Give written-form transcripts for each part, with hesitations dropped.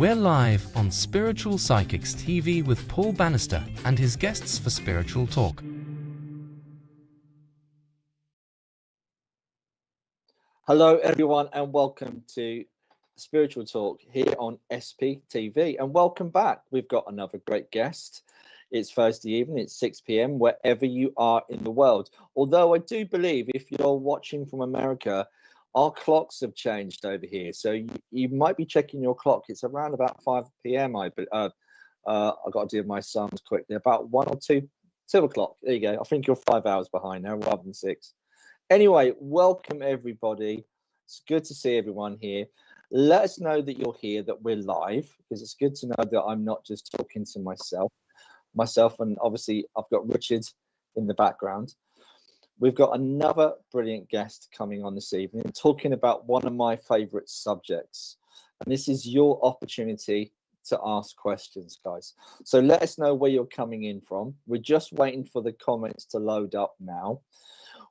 We're live on Spiritual Psychics TV with Paul Bannister and his guests for Spiritual Talk. Hello everyone and welcome to Spiritual Talk here on SPTV, and welcome back. We've got another great guest. It's Thursday evening, it's 6 p.m. wherever you are in the world. Although I do believe if you're watching from America, our clocks have changed over here. So you might be checking your clock. It's around about 5 p.m. I've got to do my sums quickly. About 1 or 2 o'clock. There you go. I think you're 5 hours behind now rather than 6. Anyway, welcome everybody. It's good to see everyone here. Let us know that you're here, that we're live, because it's good to know that I'm not just talking to myself, and obviously I've got Richard in the background. We've got another brilliant guest coming on this evening, talking about one of my favorite subjects. And this is your opportunity to ask questions, guys. So let us know where you're coming in from. We're just waiting for the comments to load up now.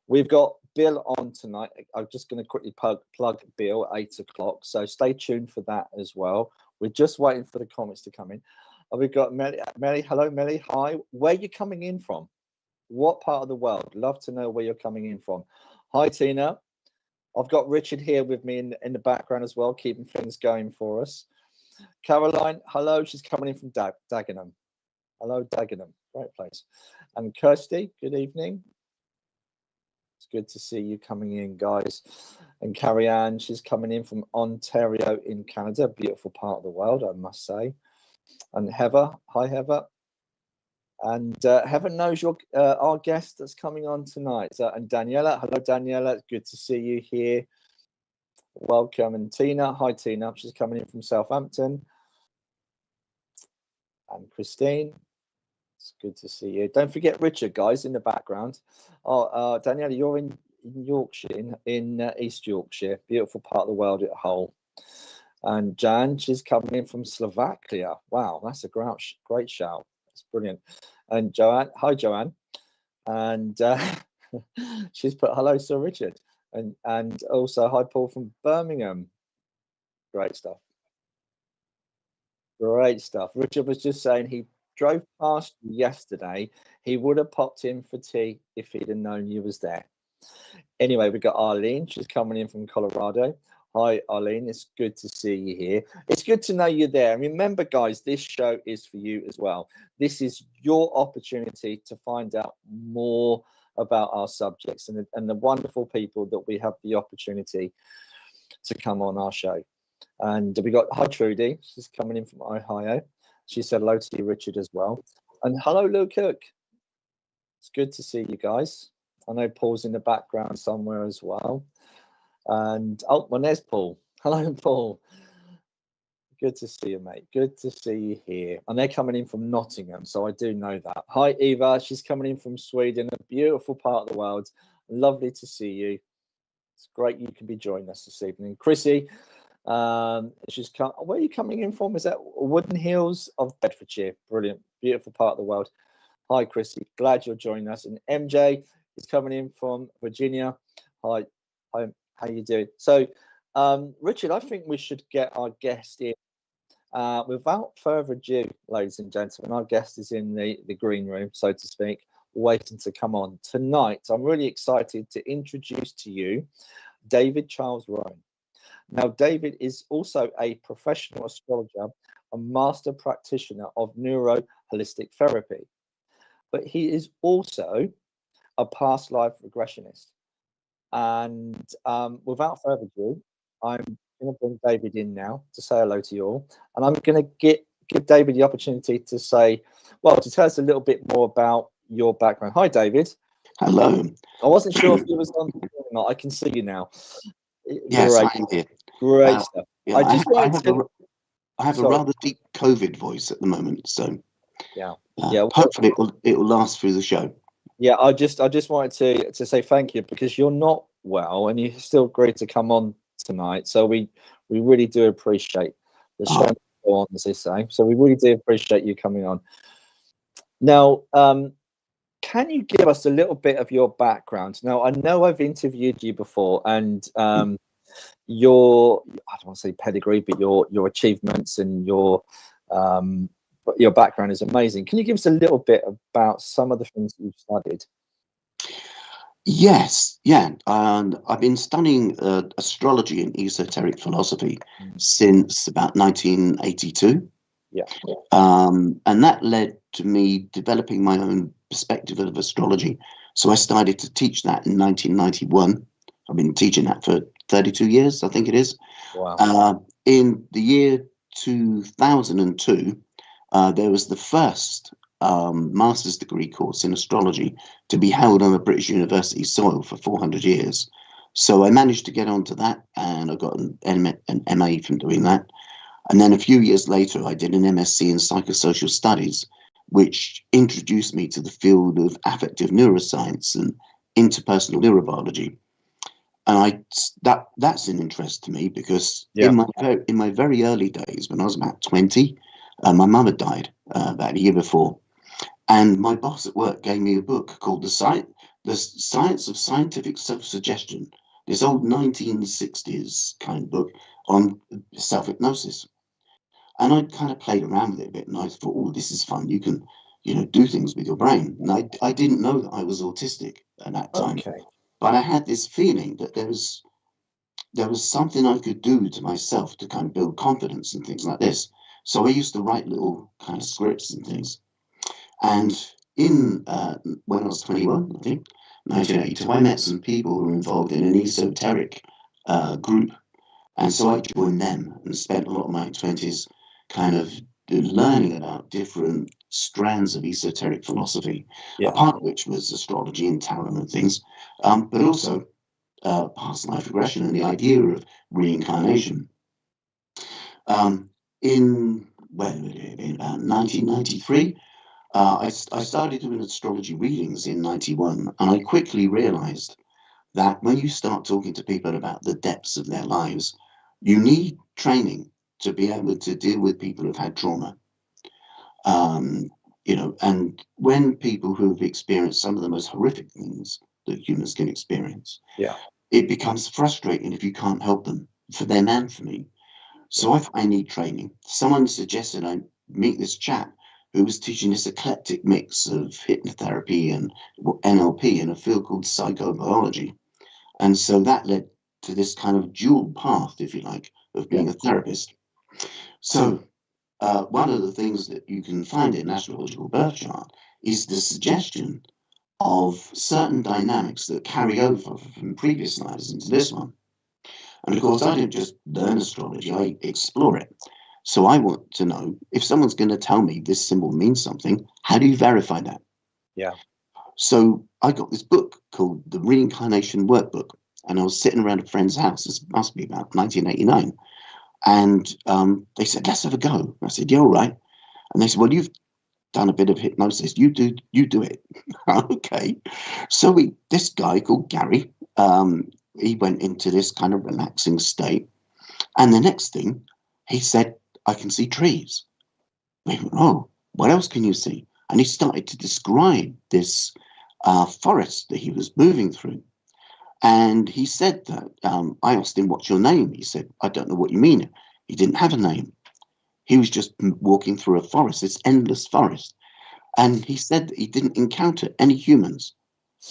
We've got Bill on tonight. I'm just going to quickly plug Bill at 8 o'clock. So stay tuned for that as well. We're just waiting for the comments to come in. We've got Melly. Hello, Melly. Hi. Where are you coming in from? What part of the world? Love to know where you're coming in from. Hi, Tina. I've got Richard here with me in the background as well, keeping things going for us. Caroline, hello. She's coming in from Dagenham. Hello, Dagenham. Great place. And Kirsty, good evening. It's good to see you coming in, guys. And Carrie Ann, she's coming in from Ontario in Canada, beautiful part of the world, I must say. And Heather, hi Heather. And Heather knows our guest that's coming on tonight. And Daniela, hello Daniela, good to see you here. Welcome. And Tina, hi Tina, she's coming in from Southampton. And Christine, it's good to see you. Don't forget Richard, guys, in the background. Oh, Daniela, you're in Yorkshire, in East Yorkshire, beautiful part of the world at Hull. And Jan, she's coming in from Slovakia. Wow, that's a great shout. That's brilliant. And Joanne, hi Joanne. And she's put hello Sir Richard. And also hi Paul from Birmingham. Great stuff. Great stuff. Richard was just saying he drove past you yesterday. He would have popped in for tea if he'd have known you was there. Anyway, we've got Arlene. She's coming in from Colorado. Hi, Arlene. It's good to see you here. It's good to know you're there. And remember, guys, this show is for you as well. This is your opportunity to find out more about our subjects and the wonderful people that we have the opportunity to come on our show. And we got, hi, Trudy. She's coming in from Ohio. She said hello to you, Richard, as well. And hello, Lou Cook. It's good to see you guys. I know Paul's in the background somewhere as well. And oh, well, there's Paul. Hello, Paul. Good to see you, mate. Good to see you here. And they're coming in from Nottingham, so I do know that. Hi, Eva. She's coming in from Sweden, a beautiful part of the world. Lovely to see you. It's great you can be joining us this evening. Chrissy, she's come. Where are you coming in from? Is that Wooden Hills of Bedfordshire? Brilliant, beautiful part of the world. Hi, Chrissy. Glad you're joining us. And MJ is coming in from Virginia. Hi. How you doing? So, Richard, I think we should get our guest in. Without further ado, ladies and gentlemen, our guest is in the green room, so to speak, waiting to come on. Tonight, I'm really excited to introduce to you David Charles Rowan. Now, David is also a professional astrologer, a master practitioner of neuro-holistic therapy, but he is also a past life regressionist. And without further ado, I'm going to bring David in now to say hello to you all. And I'm going to give David the opportunity to say, well, to tell us a little bit more about your background. Hi, David. Hello. I wasn't sure if you was on or not. I can see you now. Yes, great. I'm here. Great stuff. Yeah, I have a Sorry. rather deep COVID voice at the moment, so yeah. Hopefully it will last through the show. Yeah, I just wanted to say thank you, because you're not well and you still agreed to come on tonight. So we really do appreciate the show on, as they say. So we really do appreciate you coming on. Now, can you give us a little bit of your background? Now, I know I've interviewed you before, and your, I don't want to say pedigree, but your achievements and your background is amazing. Can you give us a little bit about some of the things you've studied? Yes, yeah. I've been studying astrology and esoteric philosophy since about 1982. Yeah. And that led to me developing my own perspective of astrology. So I started to teach that in 1991. I've been teaching that for 32 years, I think it is. Wow. In the year 2002, there was the first master's degree course in astrology to be held on a British university soil for 400 years. So I managed to get onto that, and I got an MA from doing that. And then a few years later, I did an MSc in psychosocial studies, which introduced me to the field of affective neuroscience and interpersonal neurobiology. And that's an interest to me because in my very early days, when I was about 20, my mum had died about a year before. And my boss at work gave me a book called The Science of Scientific Self-Suggestion, this old 1960s kind of book on self-hypnosis. And I kind of played around with it a bit, and I thought, oh, this is fun. You can, do things with your brain. And I didn't know that I was autistic at that time. Okay. But I had this feeling that there was something I could do to myself to kind of build confidence and things like this. So I used to write little kind of scripts and things. And when I was 21, I think, 1982, I met some people who were involved in an esoteric group. And so I joined them and spent a lot of my 20s kind of learning about different strands of esoteric philosophy, a part of which was astrology and tarot and things, but also past life regression and the idea of reincarnation. In about 1993, I started doing astrology readings in 91, and I quickly realized that when you start talking to people about the depths of their lives, you need training to be able to deal with people who've had trauma. And when people who've experienced some of the most horrific things that humans can experience, it becomes frustrating if you can't help them, for them and for me. So I need training. Someone suggested I meet this chap who was teaching this eclectic mix of hypnotherapy and NLP in a field called psychobiology. And so that led to this kind of dual path, if you like, of being a therapist. So one of the things that you can find in astrological birth chart is the suggestion of certain dynamics that carry over from previous lives into this one. And of course, I don't just learn astrology, I explore it. So I want to know, if someone's going to tell me this symbol means something, how do you verify that? Yeah. So I got this book called The Reincarnation Workbook, and I was sitting around a friend's house. This must be about 1989. And they said, let's have a go. I said, yeah, all right. And they said, well, you've done a bit of hypnosis. You do it. Okay. So this guy called Gary, he went into this kind of relaxing state. And the next thing, he said, I can see trees. We went, oh, what else can you see? And he started to describe this forest that he was moving through. And he said that, I asked him, what's your name? He said, I don't know what you mean. He didn't have a name. He was just walking through a forest, this endless forest. And he said that he didn't encounter any humans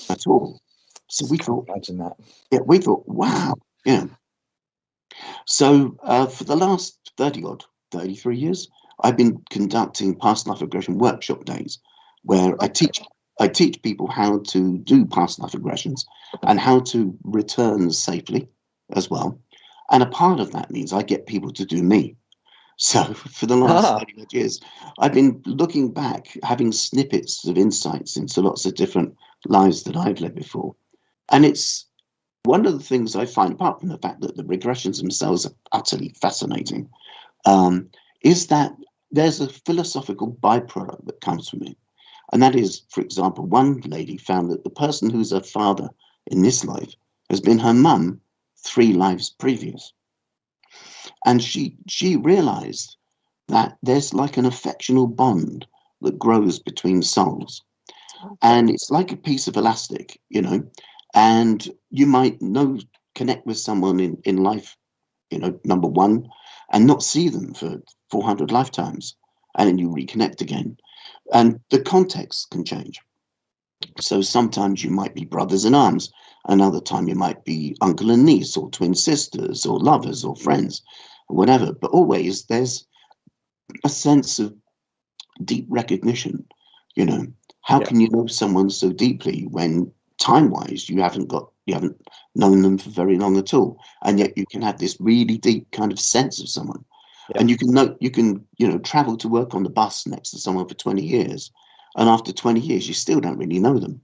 at all. So we thought, imagine that. Yeah, we thought, wow, So for the last 33 years, I've been conducting past life regression workshop days where I teach people how to do past life regressions and how to return safely as well. And a part of that means I get people to do me. So for the last 30 years, I've been looking back, having snippets of insights into lots of different lives that I've led before. And it's one of the things I find, apart from the fact that the regressions themselves are utterly fascinating, is that there's a philosophical byproduct that comes from it. And that is, for example, one lady found that the person who's her father in this life has been her mum 3 lives previous. And she realized that there's like an affectional bond that grows between souls. And it's like a piece of elastic, and you might connect with someone in life number one, and not see them for 400 lifetimes, and then you reconnect again. And the context can change. So sometimes you might be brothers in arms, another time you might be uncle and niece, or twin sisters, or lovers, or friends, or whatever. But always there's a sense of deep recognition. How can you know someone so deeply when time-wise you haven't known them for very long at all, and yet you can have this really deep kind of sense of someone. And you can travel to work on the bus next to someone for 20 years, and after 20 years you still don't really know them.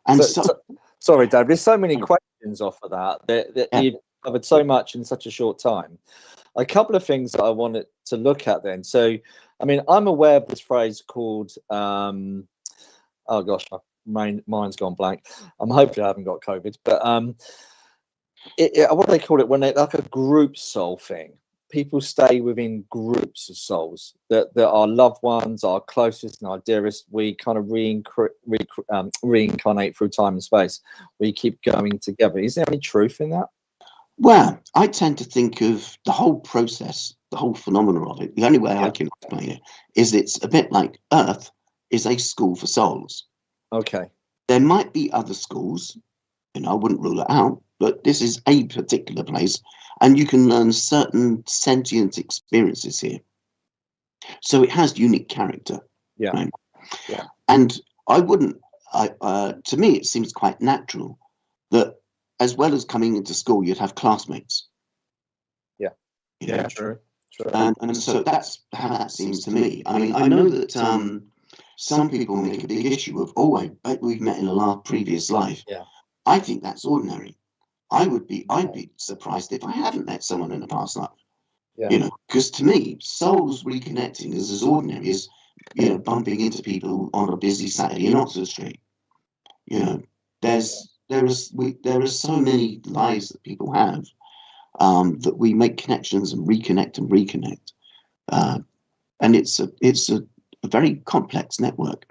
And sorry, Dave, there's so many questions off of that you've covered so much in such a short time. A couple of things that I wanted to look at then. So, I mean, I'm aware of this phrase called, oh gosh, my mind's gone blank. Hopefully I haven't got COVID, but what do they call it when they like a group soul thing? People stay within groups of souls that our loved ones, our closest and our dearest, we kind of reincarnate through time and space. We keep going together. Is there any truth in that? Well, I tend to think of the whole process, the whole phenomena of it. The only way I can explain it is it's a bit like Earth is a school for souls. Okay. There might be other schools, I wouldn't rule it out, but this is a particular place, and you can learn certain sentient experiences here. So it has unique character. Yeah. Right? Yeah. And to me, it seems quite natural that as well as coming into school, you'd have classmates. True. And so that's how that seems to me. I mean, I know that some people make a big issue of, I bet we've met in a previous life. Yeah. I think that's ordinary. I'd be surprised if I haven't met someone in a past life. Because to me, souls reconnecting is as ordinary as bumping into people on a busy Saturday in Oxford Street. There are so many lives that people have that we make connections and reconnect, and it's a very complex network,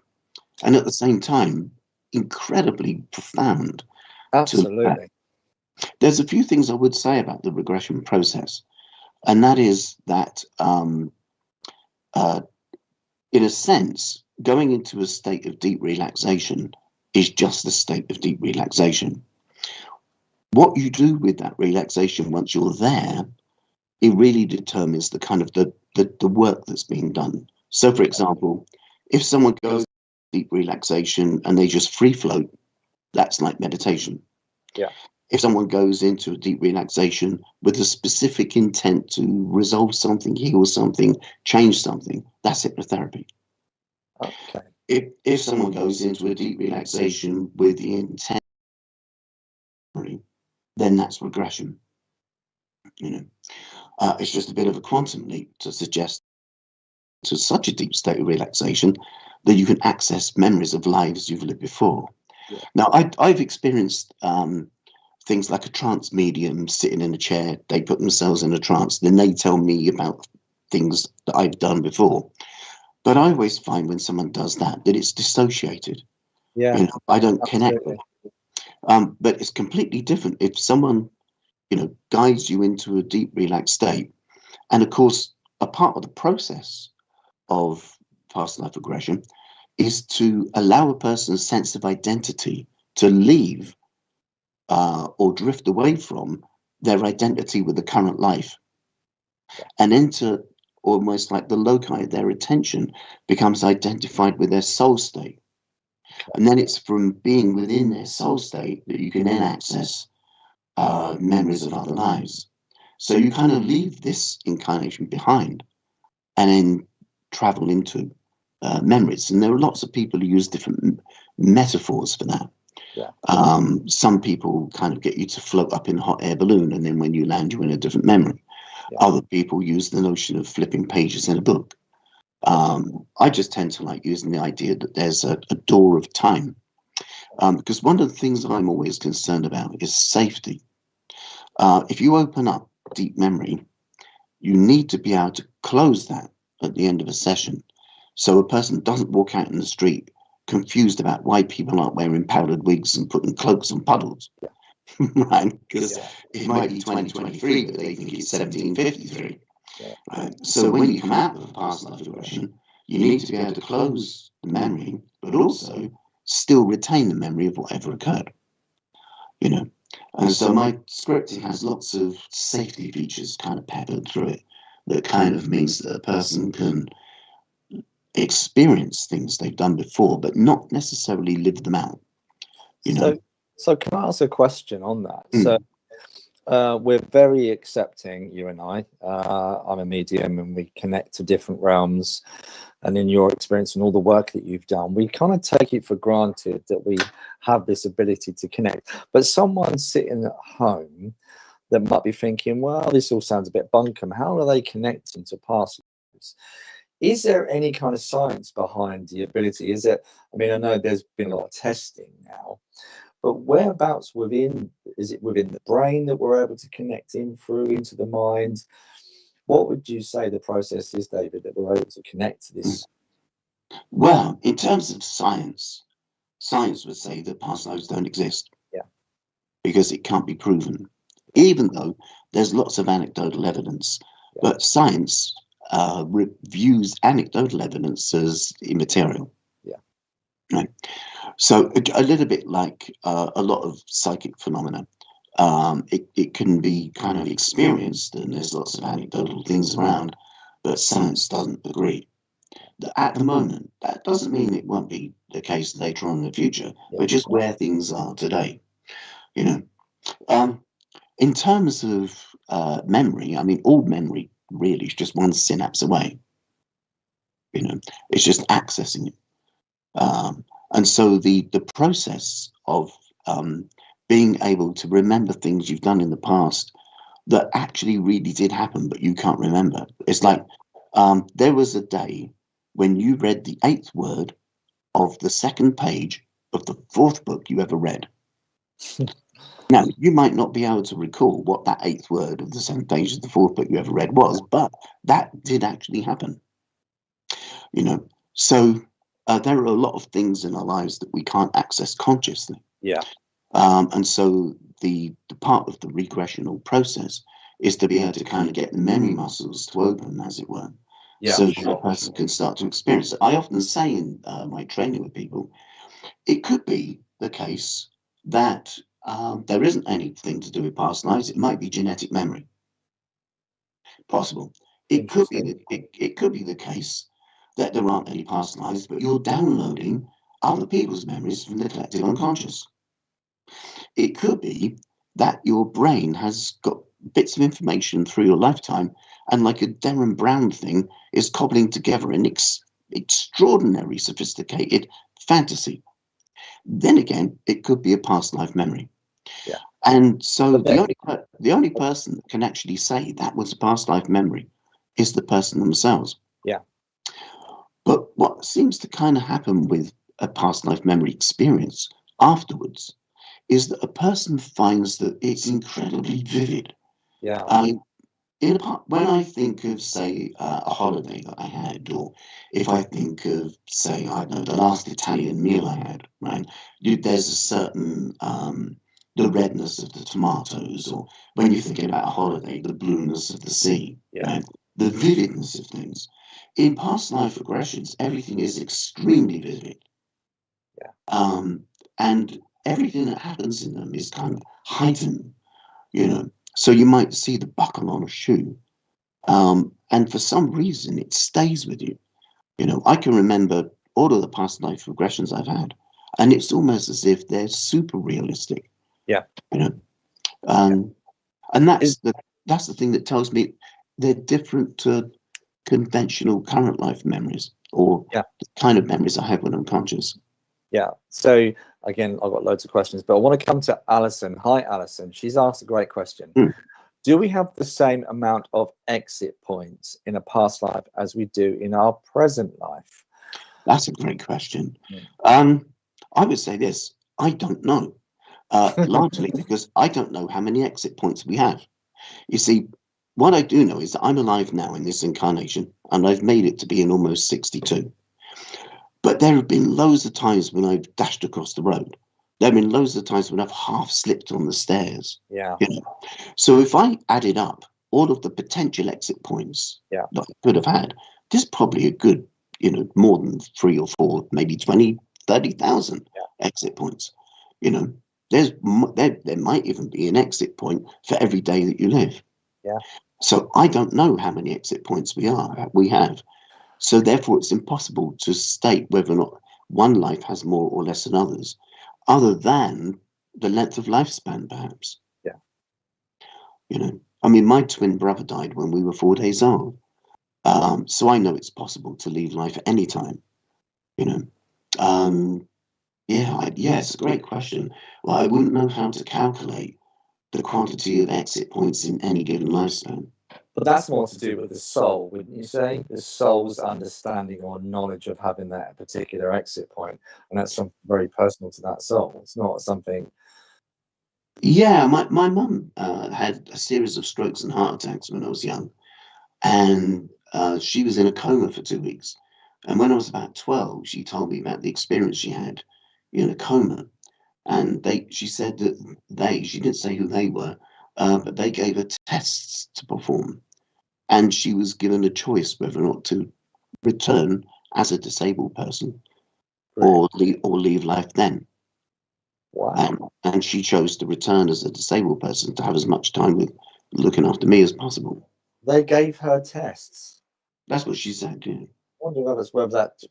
and at the same time incredibly profound. Absolutely. There's a few things I would say about the regression process, and that is that in a sense, going into a state of deep relaxation is just a state of deep relaxation. What you do with that relaxation once you're there, it really determines the kind of the work that's being done. So, for example, if someone goes deep relaxation and they just free float, that's like meditation. Yeah. If someone goes into a deep relaxation with a specific intent to resolve something, heal something, change something, that's hypnotherapy. Okay. If someone goes into a deep relaxation with the intent, then that's regression. It's just a bit of a quantum leap to suggest to such a deep state of relaxation that you can access memories of lives you've lived before. Yeah. Now, I've experienced things like a trance medium sitting in a chair. They put themselves in a trance, then they tell me about things that I've done before. But I always find when someone does that it's dissociated. Yeah. I don't connect with it. But it's completely different if someone, guides you into a deep, relaxed state. And of course, a part of the process of past life regression is to allow a person's sense of identity to leave or drift away from their identity with the current life and enter almost like the loci, their attention becomes identified with their soul state. And then it's from being within their soul state that you can then access memories of other lives. So you kind of leave this incarnation behind and then travel into memories. And there are lots of people who use different metaphors for that. Yeah. Some people kind of get you to float up in a hot air balloon, and then when you land, you're in a different memory. Yeah. Other people use the notion of flipping pages in a book. I just tend to like using the idea that there's a door of time, because one of the things I'm always concerned about is safety. If you open up deep memory, you need to be able to close that at the end of a session, so a person doesn't walk out in the street confused about why people aren't wearing powdered wigs and putting cloaks on puddles. right? Because Yeah. it might be 2023, but they think it's 1753. Yeah. Right? So when you come out of a past life regression, you need to be able to close the memory, but also still retain the memory of whatever occurred. You know, and so my script has lots of safety features kind of peppered through it that kind of means that a person can experience things they've done before, but not necessarily live them out. You know. So can I ask a question on that? Mm. So we're very accepting, you and I. I'm a medium, and we connect to different realms. And in your experience and all the work that you've done, we kind of take it for granted that we have this ability to connect. But someone sitting at home that might be thinking, well, this all sounds a bit bunkum. How are they connecting to past lives? Is there any kind of science behind the ability? Is it, I mean, I know there's been a lot of testing now, but whereabouts within, is it within the brain that we're able to connect in through into the mind? What would you say the process is, David, that we're able to connect to this? Well, in terms of science, science would say that past lives don't exist. Yeah. Because it can't be proven, even though there's lots of anecdotal evidence. Yeah. But science views anecdotal evidence as immaterial. Yeah. Right. So a little bit like a lot of psychic phenomena. It can be kind of experienced, and there's lots of anecdotal things around, but science doesn't agree. At the moment, that doesn't mean it won't be the case later on in the future, Yeah. but just where things are today. You know, in terms of memory, I mean, all memory really is just one synapse away. You know, it's just accessing it. And so the process of being able to remember things you've done in the past that actually really did happen, but you can't remember. It's like there was a day when you read the 8th word of the 2nd page of the 4th book you ever read. Now, you might not be able to recall what that 8th word of the 7th page of the 4th book you ever read was, but that did actually happen. You know, so there are a lot of things in our lives that we can't access consciously. Yeah. And so the part of the regressional process is to be able to kind of get the memory muscles to open, as it were, so that a person can start to experience it. I often say in my training with people, it could be the case that there isn't anything to do with past lives. It might be genetic memory. Possible. It could be the case that there aren't any past lives, but you're downloading other people's memories from the collective unconscious. It could be that your brain has got bits of information through your lifetime, and like a Derren Brown thing, is cobbling together an extraordinary sophisticated fantasy. Then again, it could be a past life memory. Yeah. And so the only person that can actually say that was a past life memory is the person themselves. Yeah. But what seems to kind of happen with a past life memory experience afterwards is that a person finds that it's incredibly vivid. Yeah. When I think of, say, a holiday that I had, or if I think of, say, I don't know, the last Italian meal I had, right? There's a certain the redness of the tomatoes, or when you're thinking about a holiday, the blueness of the sea, right? The vividness of things. In past life regressions, everything is extremely vivid. Yeah. And everything that happens in them is kind of heightened, you know. So you might see the buckle on a shoe, and for some reason it stays with you. You know, I can remember all of the past life regressions I've had, and it's almost as if they're super realistic. Yeah. You know, and that's the thing that tells me they're different to conventional current life memories, or the kind of memories I have when I'm conscious. Yeah. So again, I've got loads of questions, but I want to come to Alison. Hi, Alison. She's asked a great question. Do we have the same amount of exit points in a past life as we do in our present life? That's a great question. I would say this: I don't know, largely because I don't know how many exit points we have. You see, what I do know is that I'm alive now in this incarnation, and I've made it to be in almost 62. But there have been loads of times when I've dashed across the road, I mean, loads of times when I've half slipped on the stairs. Yeah. You know? So if I added up all of the potential exit points Yeah. that I could have had, there's probably a good, more than 3 or 4, maybe 20, 30,000 exit points. There might even be an exit point for every day that you live. Yeah. So I don't know how many exit points we have. So therefore, it's impossible to state whether or not one life has more or less than others, other than the length of lifespan, perhaps. Yeah. I mean, my twin brother died when we were 4 days old. So I know it's possible to leave life at any time. It's a great question. Well, I wouldn't know how to calculate the quantity of exit points in any given lifespan. But that's more to do with the soul, wouldn't you say? The soul's understanding or knowledge of having that particular exit point, and that's something very personal to that soul. It's not something. Yeah, my mum had a series of strokes and heart attacks when I was young, and she was in a coma for 2 weeks. And when I was about 12, she told me about the experience she had in a coma. And she said that she didn't say who they were, but they gave her tests to perform. And she was given a choice whether or not to return as a disabled person or leave life then. Wow. And she chose to return as a disabled person to have as much time with looking after me as possible. They gave her tests. That's what she said. Yeah. I wonder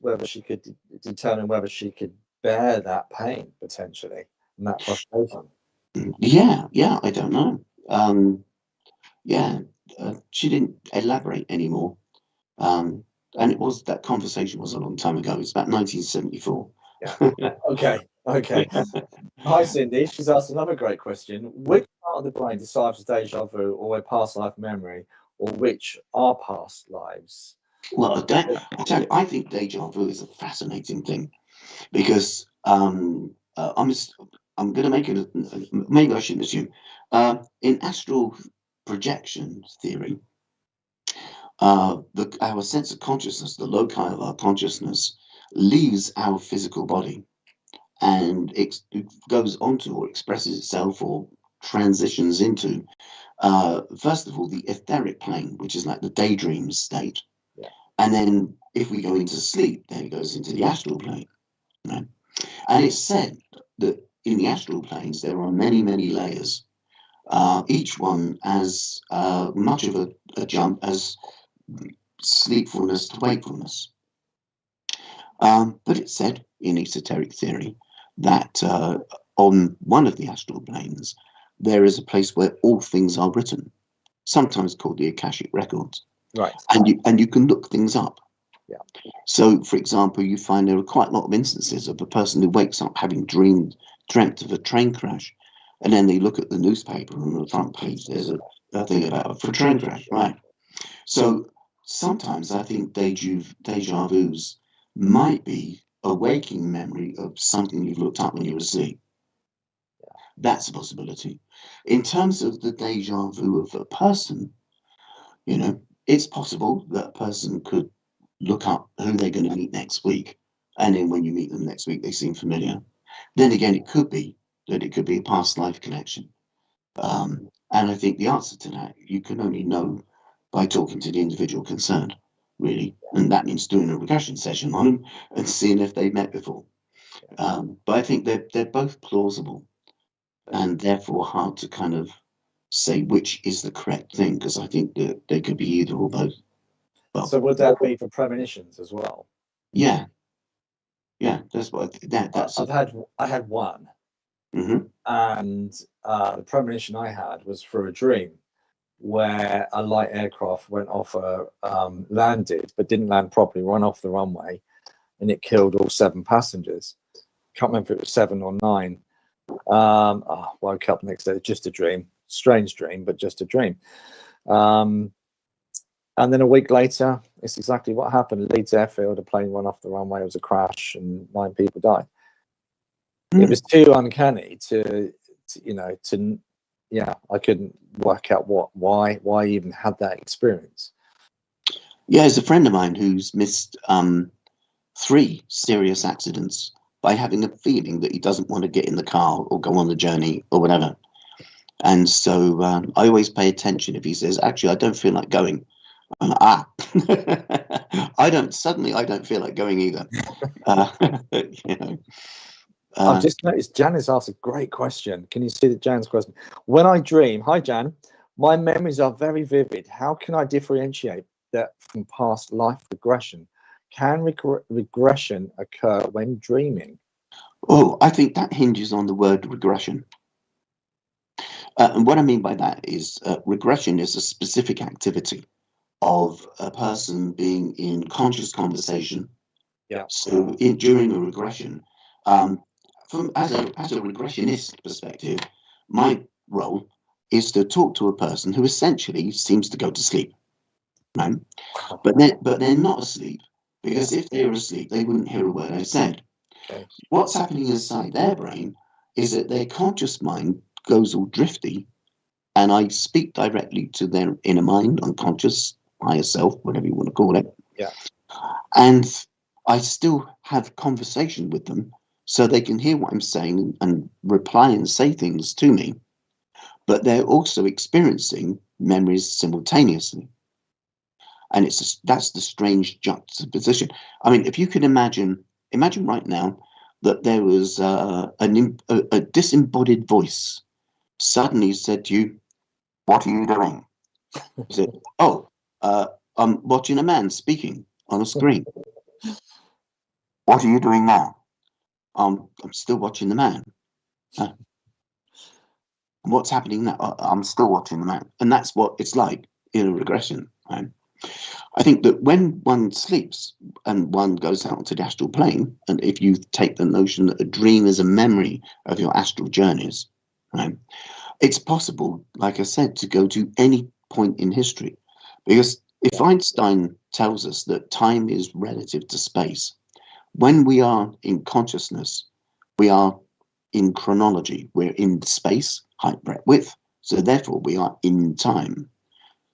whether she could determine whether she could bear that pain potentially and that frustration. Yeah, I don't know. She didn't elaborate anymore. And that conversation was a long time ago. It's about 1974. Yeah. Okay. Hi, Cindy. She's asked another great question. Which part of the brain decides deja vu or a past life memory, or which are past lives? Well, I think deja vu is a fascinating thing because I'm going to make it. Maybe I shouldn't assume. In astral projection theory, our sense of consciousness, the loci of our consciousness, leaves our physical body, and it goes onto or expresses itself or transitions into, first of all, the etheric plane, which is like the daydream state. Yeah. And then if we go into sleep, then it goes into the astral plane. Right? And it's said that in the astral planes, there are many, many layers, each one as much of a jump as sleepfulness to wakefulness. But it's said in esoteric theory that on one of the astral planes, there is a place where all things are written, sometimes called the Akashic Records. Right. And you can look things up. Yeah. So, for example, you find there are quite a lot of instances of a person who wakes up having dreamt of a train crash, and then they look at the newspaper, and on the front page there's a thing about a train crash, right? So sometimes I think deja vus might be a waking memory of something you've looked up when you were asleep. That's a possibility. In terms of the deja vu of a person, it's possible that a person could look up who they're going to meet next week, and then when you meet them next week, they seem familiar. Then again, it could be a past life connection. And I think the answer to that, you can only know by talking to the individual concerned, really. And that means doing a regression session on them and seeing if they've met before. But I think they're both plausible and therefore hard to kind of say which is the correct thing, because I think that they could be either or both. Well, so would that be for premonitions as well? Yeah, that's what I had one. Mm-hmm. And the premonition I had was through a dream where a light aircraft went off, landed, but didn't land properly, ran off the runway, and it killed all 7 passengers. Can't remember if it was 7 or 9. Woke up next day, just a dream, strange dream, but just a dream. And then a week later, it's exactly what happened. Leeds airfield, a plane went off the runway, it was a crash, and 9 people died. It was too uncanny I couldn't work out why I even had that experience. Yeah, there's a friend of mine who's missed 3 serious accidents by having a feeling that he doesn't want to get in the car or go on the journey or whatever. And so I always pay attention if he says, actually, I don't feel like going. I'm like, I don't feel like going either. You know. I've just noticed Jan has asked a great question. Can you see that Jan's question? When I dream, hi Jan, my memories are very vivid. How can I differentiate that from past life regression? Can regression occur when dreaming? Oh, I think that hinges on the word regression. And what I mean by that is regression is a specific activity of a person being in conscious conversation. Yeah. So during a regression, as a regressionist perspective, my role is to talk to a person who essentially seems to go to sleep, right? But they're not asleep, because if they were asleep, they wouldn't hear a word I said. Okay. What's happening inside their brain is that their conscious mind goes all drifty, and I speak directly to their inner mind, unconscious, higher self, whatever you want to call it. Yeah. And I still have conversation with them, so they can hear what I'm saying and reply and say things to me, but they're also experiencing memories simultaneously. And that's the strange juxtaposition. I mean, if you could imagine right now that there was a disembodied voice suddenly said to you, "What are you doing?" You said, "Oh, I'm watching a man speaking on a screen." "What are you doing now?" I'm still watching the man." "What's happening now?" "I'm still watching the man." And that's what it's like in a regression, right? I think that when one sleeps and one goes out onto the astral plane, and if you take the notion that a dream is a memory of your astral journeys, right, it's possible, like I said, to go to any point in history. Because if Einstein tells us that time is relative to space, when we are in consciousness, we are in chronology. We're in space, height, breadth, width. So therefore, we are in time.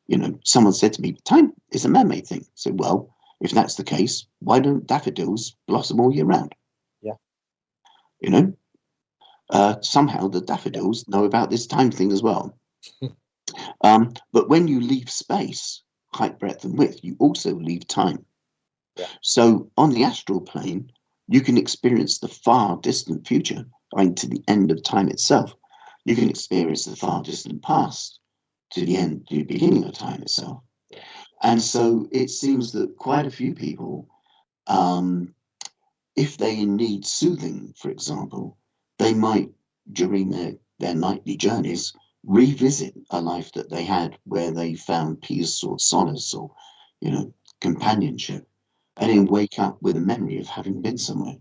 You know, someone said to me, time is a man-made thing. So, well, if that's the case, why don't daffodils blossom all year round? Yeah. You know, somehow the daffodils know about this time thing as well. But when you leave space, height, breadth, and width, you also leave time. Yeah. So on the astral plane, you can experience the far distant future, going to the end of time itself. You can experience the far distant past to the beginning of time itself. And so it seems that quite a few people, if they need soothing, for example, they might, during their nightly journeys, revisit a life that they had where they found peace or solace or, you know, companionship, and then wake up with a memory of having been somewhere.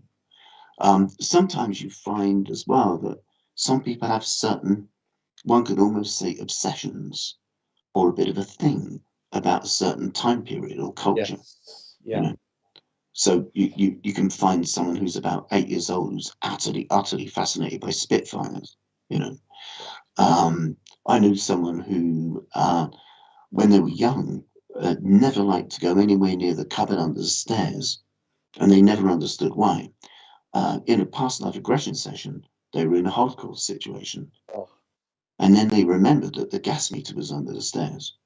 Sometimes you find as well that some people have certain, one could almost say, obsessions or a bit of a thing about a certain time period or culture. Yes. Yeah. You know? So you can find someone who's about 8 years old who's utterly fascinated by Spitfires. You know, I knew someone who, when they were young, never liked to go anywhere near the cupboard under the stairs, and they never understood why. In a past life regression session, they were in a Holocaust situation, and then they remembered that the gas meter was under the stairs,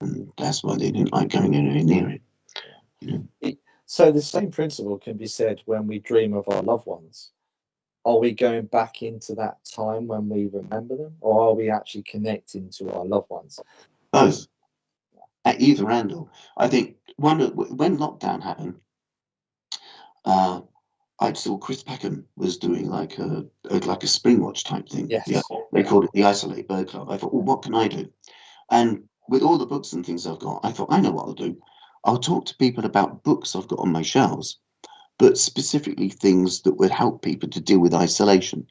and that's why they didn't like going anywhere near it. You know? So the same principle can be said when we dream of our loved ones. Are we going back into that time when we remember them, or are we actually connecting to our loved ones? Both. At either end. I think when lockdown happened, I saw Chris Peckham was doing like a spring watch type thing. Yes. Yeah, they called it the Isolate Bird Club. I thought, well, what can I do? And with all the books and things I've got, I thought, I know what I'll do. I'll talk to people about books I've got on my shelves, but specifically things that would help people to deal with isolation.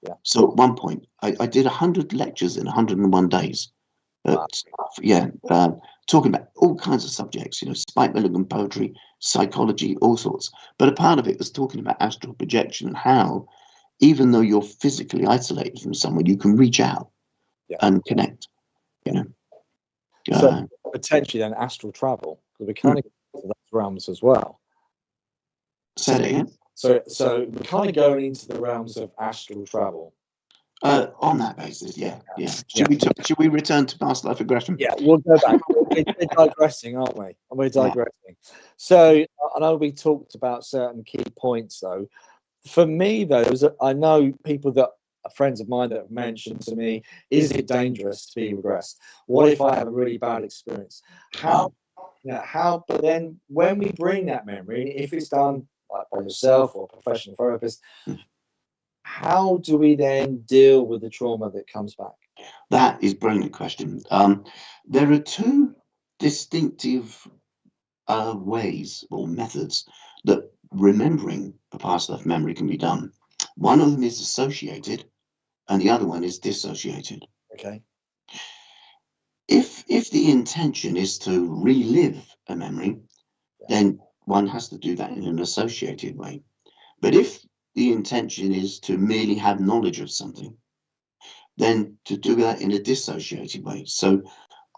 Yeah. So at one point, I did 100 lectures in 101 days. Wow. Talking about all kinds of subjects, you know, Spike Milligan poetry, psychology, all sorts. But a part of it was talking about astral projection and how, even though you're physically isolated from someone, you can reach out and connect. You know. So potentially then astral travel, because we kind of get to those realms as well. Say that again. So we're kind of going into the realms of astral travel. On that basis, yeah. Should we return to past life regression? Yeah, we'll go back. We're digressing, aren't we? And we're digressing. Yeah. So I know we talked about certain key points, though. For me, though, I know people that are friends of mine that have mentioned to me, is it dangerous to be regressed? What if I have a really bad experience? How? But then when we bring that memory, if it's done like by yourself or a professional therapist, how do we then deal with the trauma that comes back? That is a brilliant question. There are two distinctive ways or methods that remembering a past life memory can be done. One of them is associated, and the other one is dissociated. Okay. If the intention is to relive a memory, then one has to do that in an associated way. But if the intention is to merely have knowledge of something, then to do that in a dissociated way. So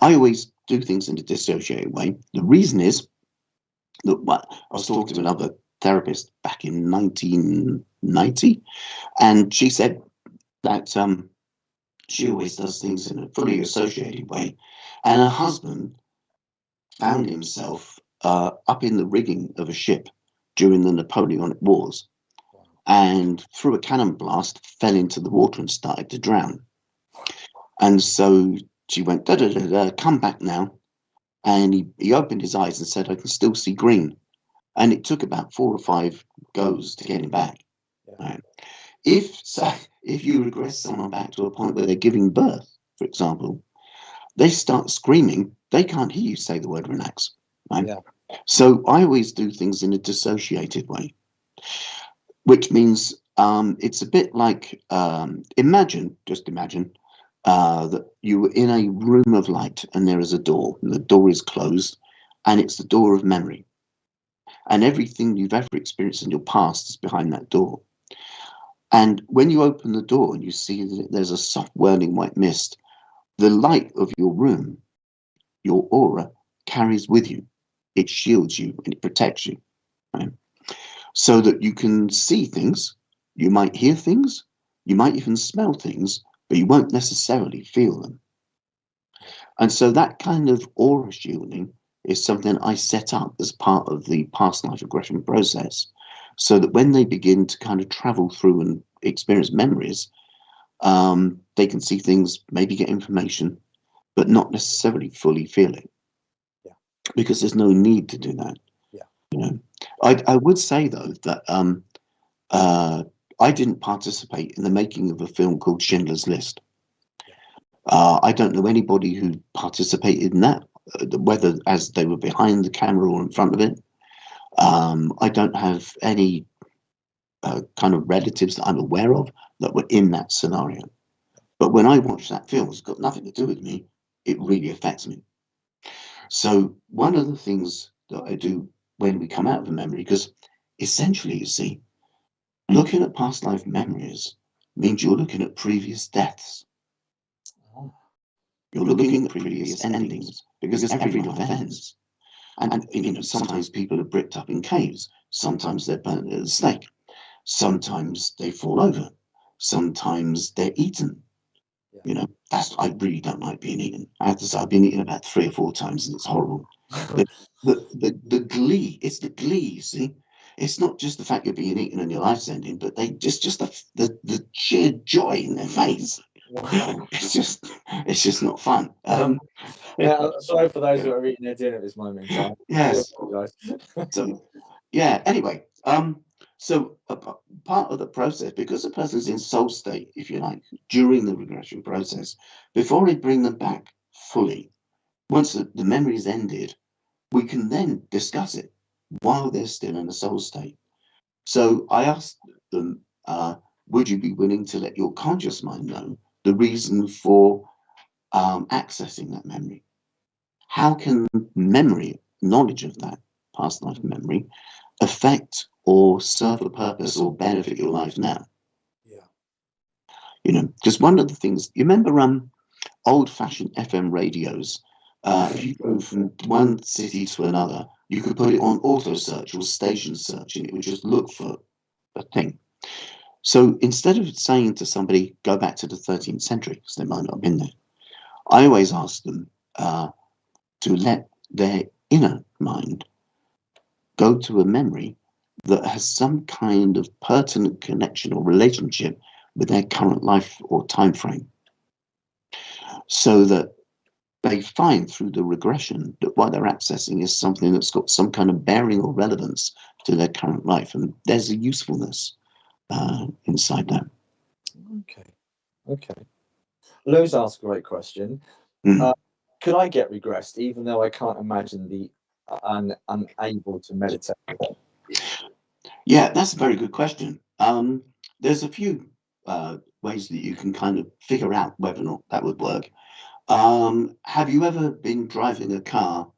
I always do things in a dissociated way. The reason is that I was talking to another therapist back in 1990, and she said that she always does things in a fully associated way, and her husband found himself up in the rigging of a ship during the Napoleonic Wars, and through a cannon blast fell into the water and started to drown. And so she went, da, da, da, da, come back now. And he opened his eyes and said, I can still see green. And it took about 4 or 5 goes to get him back. Yeah. Right. If you regress someone back to a point where they're giving birth, for example, they start screaming, they can't hear you say the word relax. Right? Yeah. So I always do things in a dissociated way, which means it's a bit like, imagine that you were in a room of light and there is a door, and the door is closed, and it's the door of memory. And everything you've ever experienced in your past is behind that door. And when you open the door and you see that there's a soft whirling white mist, the light of your room, your aura, carries with you. It shields you and it protects you. Right? So that you can see things, you might hear things, you might even smell things, but you won't necessarily feel them. And so that kind of aura shielding is something I set up as part of the past life regression process, so that when they begin to kind of travel through and experience memories, they can see things, maybe get information, but not necessarily fully feel it. Yeah. Because there's no need to do that. Yeah. You know, I would say though that I didn't participate in the making of a film called Schindler's List. I don't know anybody who participated in that, whether as they were behind the camera or in front of it. I don't have any kind of relatives that I'm aware of that were in that scenario. But when I watch that film, it's got nothing to do with me. It really affects me. So one of the things that I do when we come out of a memory, because essentially, you see, looking at past life memories means you're looking at previous deaths. You're looking at previous endings, because every life ends. And you know, sometimes people are bricked up in caves. Sometimes they're burnt at the stake. Sometimes they fall over. Sometimes they're eaten. Yeah. You know, I really don't like being eaten. I have to say, I've been eaten about 3 or 4 times, and it's horrible. the glee, it's the glee, you see. It's not just the fact you're being eaten and your life's ending, but they just the sheer joy in their face. Wow. It's just not fun. Yeah, sorry for those who are eating their dinner at this moment in time. Yes. So, yeah. Anyway, so part of the process, because a person's in soul state, if you like, during the regression process, before we bring them back fully, once the memory is ended, we can then discuss it while they're still in a soul state. So I asked them, would you be willing to let your conscious mind know the reason for accessing that memory? How can memory, knowledge of that past life memory, affect or serve a purpose or benefit your life now? Yeah. You know, because one of the things, you remember old-fashioned FM radios? If you go from one city to another, you could put it on auto search or station search, and it would just look for a thing. So instead of saying to somebody, go back to the 13th century, because they might not have been there, I always ask them to let their inner mind go to a memory that has some kind of pertinent connection or relationship with their current life or time frame, so that they find through the regression that what they're accessing is something that's got some kind of bearing or relevance to their current life, and there's a usefulness inside that. Okay. Lou's asked a great question. Could I get regressed even though I can't imagine the unable to meditate? Yeah, that's a very good question. There's a few ways that you can kind of figure out whether or not that would work. Have you ever been driving a car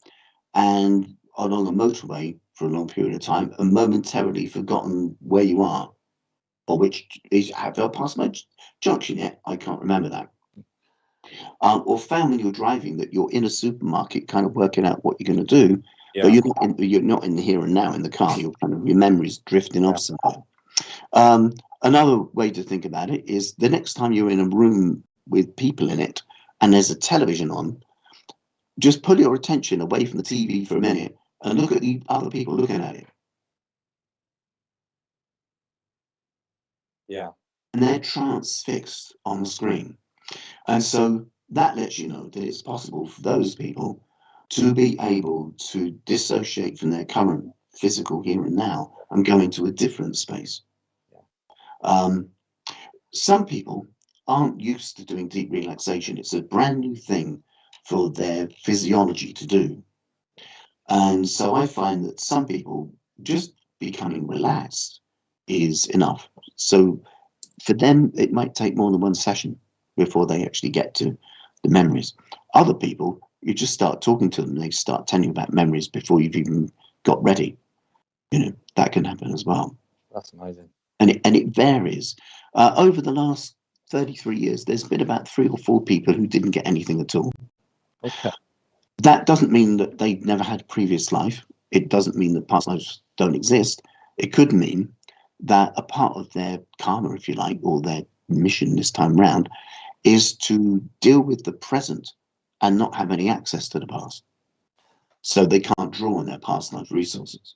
and along a motorway for a long period of time and momentarily forgotten where you are, or which is, have I passed my junction yet? I can't remember that. Or found when you're driving that you're in a supermarket, kind of working out what you're going to do, but you're not in the here and now in the car. You're kind of, your memory's drifting off somewhere. Another way to think about it is the next time you're in a room with people in it and there's a television on, just pull your attention away from the TV for a minute and look at the other people looking at it. Yeah. And they're transfixed on the screen. And so that lets you know that it's possible for those people to be able to dissociate from their current physical here and now and go into a different space. Some people aren't used to doing deep relaxation. It's a brand new thing for their physiology to do. And so I find that some people just becoming relaxed is enough. So for them, it might take more than one session before they actually get to the memories. Other people, you just start talking to them, they start telling you about memories before you've even got ready. You know, that can happen as well. That's amazing. And it varies. Over the last 33 years, there's been about 3 or 4 people who didn't get anything at all. Okay. That doesn't mean that they've never had a previous life. It doesn't mean that past lives don't exist. It could mean that a part of their karma, if you like, or their mission this time round, is to deal with the present and not have any access to the past. So they can't draw on their past life resources.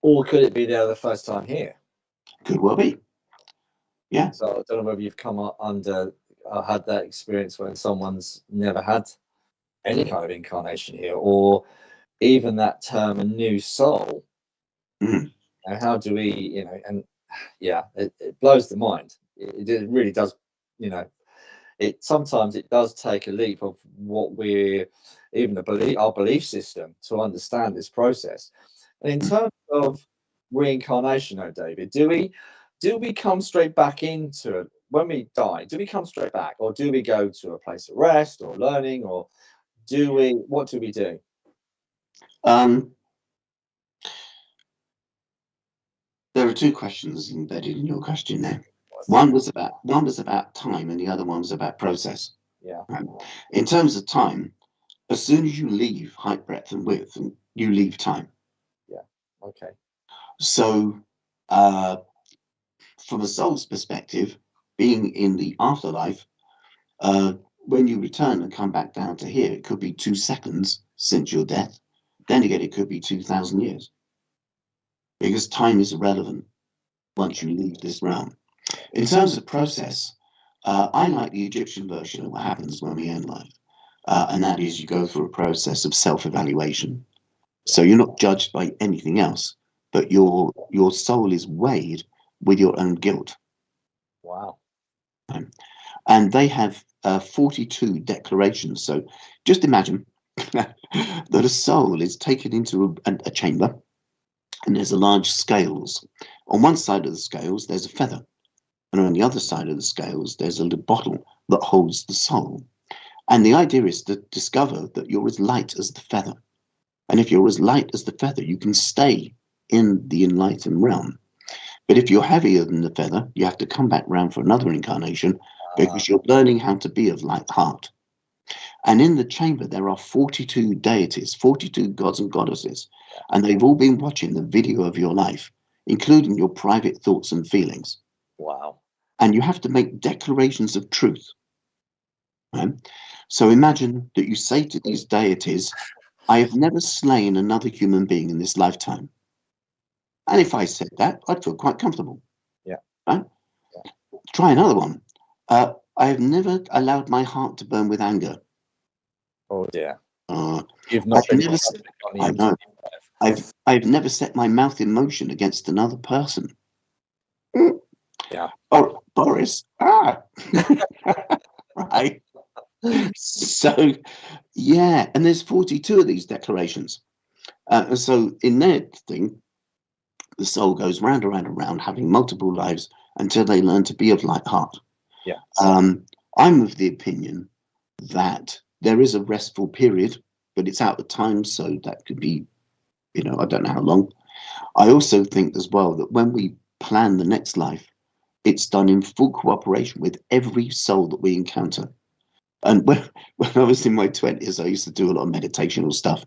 Or could it be they're the first time here? Could well be. Yeah. So I don't know whether you've come under had that experience when someone's never had any kind of incarnation here, or even that term "a new soul." Mm. And how do we, you know? And yeah, it blows the mind. It really does. You know, sometimes it does take a leap of what we're even our belief system to understand this process. And in terms of reincarnation, though, David, do we come straight back into it when we die? Do we come straight back, or do we go to a place of rest or learning, or what do we do? There are 2 questions embedded in your question there. One was about time, and the other one was about process. Yeah. In terms of time, as soon as you leave height, breadth, and width, you leave time. Yeah. Okay. So, from a soul's perspective, being in the afterlife, when you return and come back down to here, it could be 2 seconds since your death. Then again, it could be 2,000 years, because time is irrelevant once you leave this realm. In terms of process, I like the Egyptian version of what happens when we end life, and that is you go through a process of self-evaluation. So you're not judged by anything else, but your soul is weighed with your own guilt. Wow. And they have 42 declarations. So just imagine that a soul is taken into a chamber, and there's a large scales. On one side of the scales, there's a feather. And on the other side of the scales, there's a little bottle that holds the soul. And the idea is to discover that you're as light as the feather. And if you're as light as the feather, you can stay in the enlightened realm. But if you're heavier than the feather, you have to come back round for another incarnation, because you're learning how to be of light heart. And in the chamber, there are 42 deities, 42 gods and goddesses, and they've all been watching the video of your life including your private thoughts and feelings. Wow. And you have to make declarations of truth. Right? So imagine that you say to these deities, I have never slain another human being in this lifetime. And if I said that, I'd feel quite comfortable. Yeah. Right? Yeah. Try another one. I have never allowed my heart to burn with anger. Oh dear. You've not I've been never, I know. I've never set my mouth in motion against another person. Yeah. Oh, Boris. Right. So, yeah, and there's 42 of these declarations. And so in their thing, the soul goes round and round and round, having multiple lives until they learn to be of light heart. Yeah. I'm of the opinion that there is a restful period, but it's out of time, so that could be, I don't know how long. I also think as well that when we plan the next life, it's done in full cooperation with every soul that we encounter. And when I was in my 20s, I used to do a lot of meditational stuff,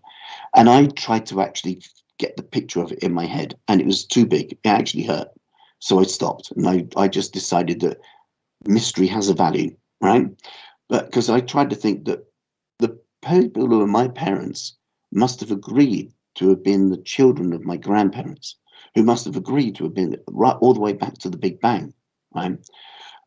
and I tried to actually get the picture of it in my head, and it was too big. It actually hurt. So I stopped, and I just decided that mystery has a value, right? But because I tried to think that the people who are my parents must have agreed to have been the children of my grandparents, who must have agreed to have been right all the way back to the Big Bang, right?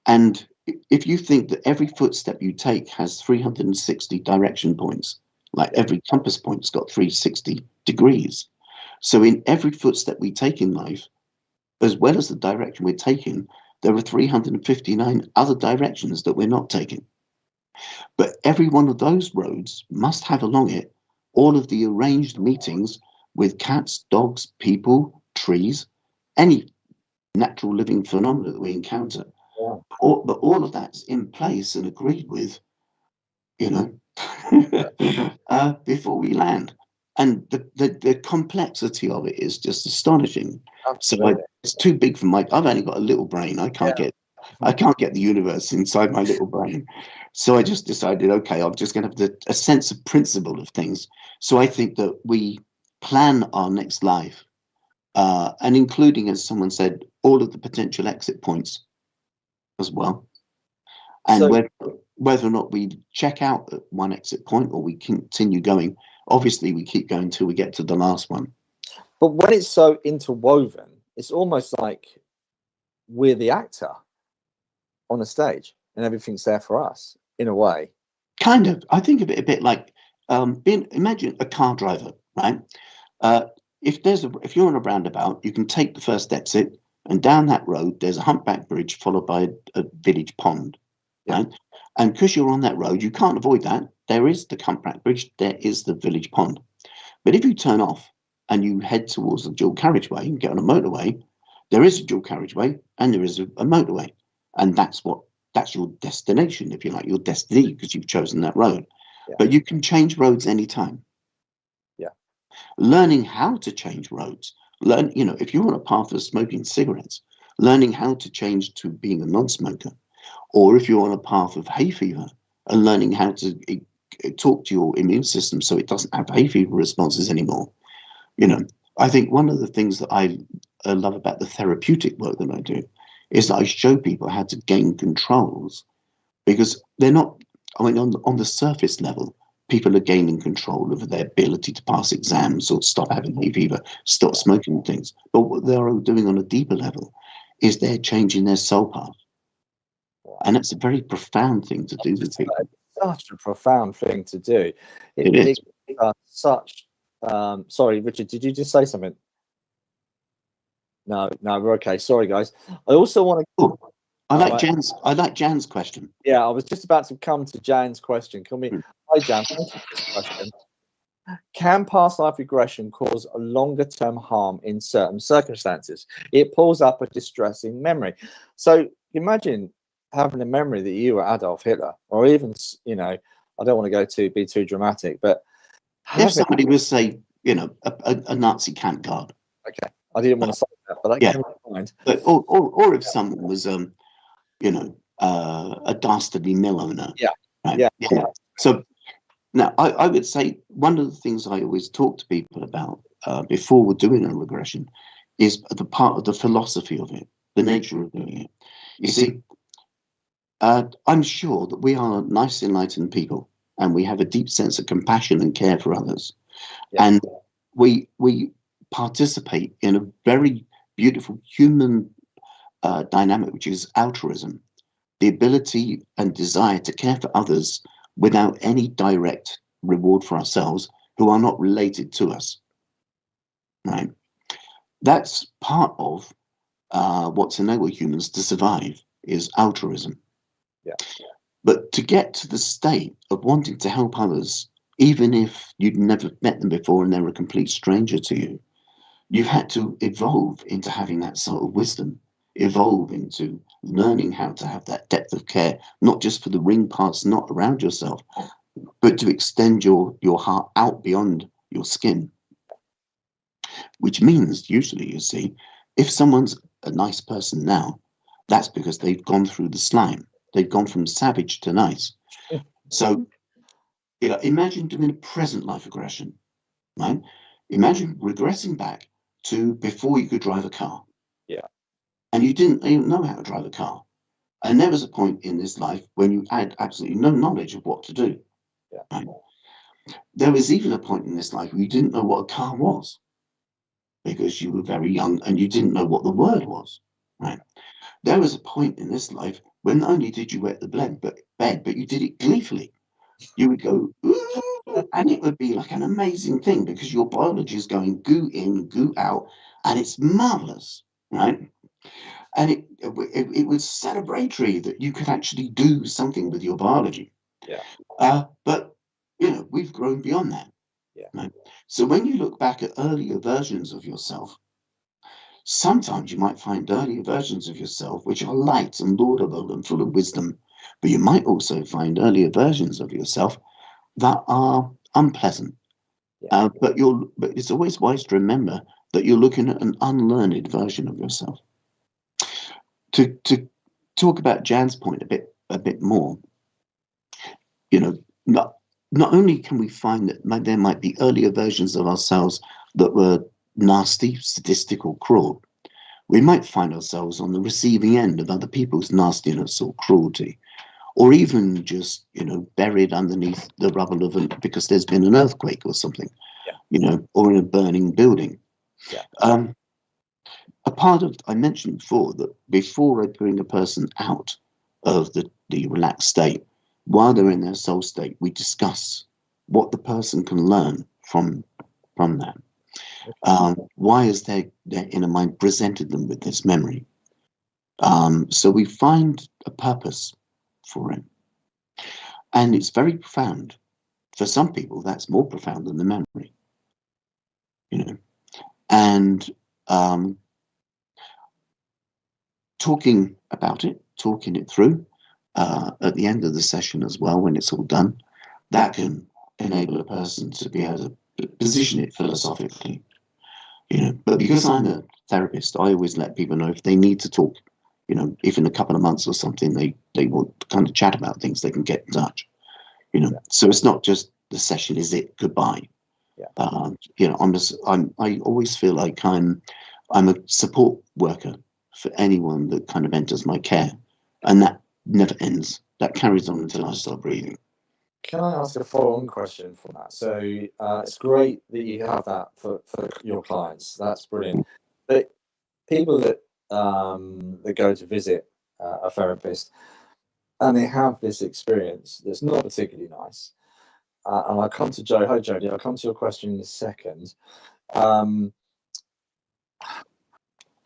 And if you think that every footstep you take has 360 direction points, like every compass point's got 360 degrees. So in every footstep we take in life, as well as the direction we're taking, there are 359 other directions that we're not taking. But every one of those roads must have along it all of the arranged meetings with cats, dogs, people, trees, any natural living phenomena that we encounter. Yeah. But all of that's in place and agreed with, before we land. And the complexity of it is just astonishing. Absolutely. So it's too big for I've only got a little brain. I can't get the universe inside my little brain. So I just decided, okay, I'm just going to have a sense of principle of things. So I think that we plan our next life, and including, as someone said, all of the potential exit points as well. And whether or not we check out at one exit point or we continue going, obviously we keep going till we get to the last one. But when it's so interwoven, it's almost like we're the actor on a stage and everything's there for us in a way. Kind of. I think of it a bit like imagine a car driver, right? If you're on a roundabout, you can take the first exit, and down that road there's a humpback bridge followed by a village pond, right? And because you're on that road, you can't avoid that. There is the humpback bridge, there is the village pond. But if you turn off and you head towards the dual carriageway and get on a motorway, there is a dual carriageway and there is a motorway, and that's your destination, if you like, your destiny, because you've chosen that road. Yeah. But you can change roads anytime. Yeah. Learning how to change roads, if you're on a path of smoking cigarettes, learning how to change to being a non-smoker, or if you're on a path of hay fever and learning how to talk to your immune system so it doesn't have hay fever responses anymore. I think one of the things that I love about the therapeutic work that I do is that I show people how to gain controls, because they're not, on the surface level, people are gaining control over their ability to pass exams or stop having hay fever, stop smoking things. But what they're doing on a deeper level is they're changing their soul path. And that's a very profound thing to do with people. Such a profound thing to do. It is. Sorry, Richard, did you just say something? No, we're okay. Sorry, guys. I also want to. I like Jan's question. Yeah, I was just about to come to Jan's question. Hi, Jan. Thank you for this question. Can past life regression cause a longer term harm in certain circumstances? It pulls up a distressing memory. So imagine having a memory that you were Adolf Hitler, or even, I don't want to be too dramatic, but if somebody was, say, a Nazi camp guard. Okay, I didn't want to say that, but that came to mind. But or if someone was, a dastardly mill owner. Yeah. Right? Yeah. So now I would say one of the things I always talk to people about before we're doing a regression is the part of the philosophy of it, the nature of doing it. You see, I'm sure that we are nice, enlightened people, and we have a deep sense of compassion and care for others. Yeah. And we participate in a very beautiful human dynamic, which is altruism, the ability and desire to care for others without any direct reward for ourselves who are not related to us. Right? That's part of what's enabled humans to survive, is altruism. Yeah. But to get to the state of wanting to help others, even if you'd never met them before and they're a complete stranger to you, you've had to evolve into having that sort of wisdom, evolve into learning how to have that depth of care, not just for the ring parts not around yourself, but to extend your heart out beyond your skin. Which means, usually, you see, if someone's a nice person now, that's because they've gone through the slime. They've gone from savage to nice. So, imagine doing a present life regression, right? Imagine regressing back to before you could drive a car. Yeah. And you didn't even know how to drive a car. And there was a point in this life when you had absolutely no knowledge of what to do. Yeah. Right? There was even a point in this life where you didn't know what a car was, because you were very young and you didn't know what the word was. Right? There was a point in this life when not only did you wet the bed, but you did it gleefully. You would go, ooh, and it would be like an amazing thing because your biology is going goo in, goo out, and it's marvelous, right? And it was celebratory that you could actually do something with your biology. Yeah. But we've grown beyond that. Yeah. Right? So when you look back at earlier versions of yourself, sometimes you might find earlier versions of yourself which are light and laudable and full of wisdom, but you might also find earlier versions of yourself that are unpleasant. Yeah. But it's always wise to remember that you're looking at an unlearned version of yourself. To talk about Jan's point a bit more, not only can we find that there might be earlier versions of ourselves that were nasty, sadistic, or cruel, we might find ourselves on the receiving end of other people's nastiness or cruelty, or even just buried underneath the rubble of because there's been an earthquake or something, or in a burning building. Yeah. A part of, I mentioned before that before I bring a person out of the relaxed state, while they're in their soul state, we discuss what the person can learn from that. Why is their inner mind presented them with this memory? So we find a purpose for it. And it's very profound. For some people, that's more profound than the memory. And talking about it, talking it through at the end of the session as well, when it's all done, that can enable a person to be able to position it philosophically. But because I'm a therapist, I always let people know if they need to talk, if in a couple of months or something they want to kind of chat about things, they can get in touch. So it's not just the session is it, goodbye. Yeah. I always feel like I'm a support worker for anyone that kind of enters my care, and that never ends. That carries on until I start breathing. Can I ask a follow-on question from that? So it's great that you have that for your clients. That's brilliant. But people that go to visit a therapist and they have this experience that's not particularly nice, and I'll come to Joe. Hi, Jodie. I'll come to your question in a second.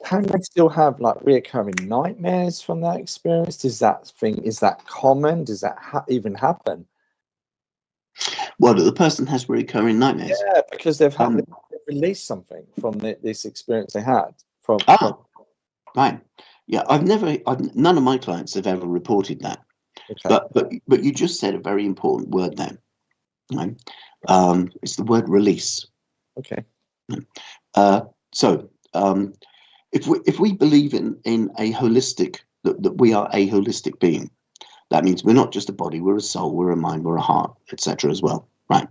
Can they still have like reoccurring nightmares from that experience? Is that common? Does that even happen? Well, the person has recurring nightmares. Yeah, because they've released something from this experience they had. Right. Yeah, none of my clients have ever reported that. Okay. But you just said a very important word there. Right? It's the word release. Okay. So if we believe in a holistic that we are a holistic being, that means we're not just a body, we're a soul, we're a mind, we're a heart, etc. as well, right?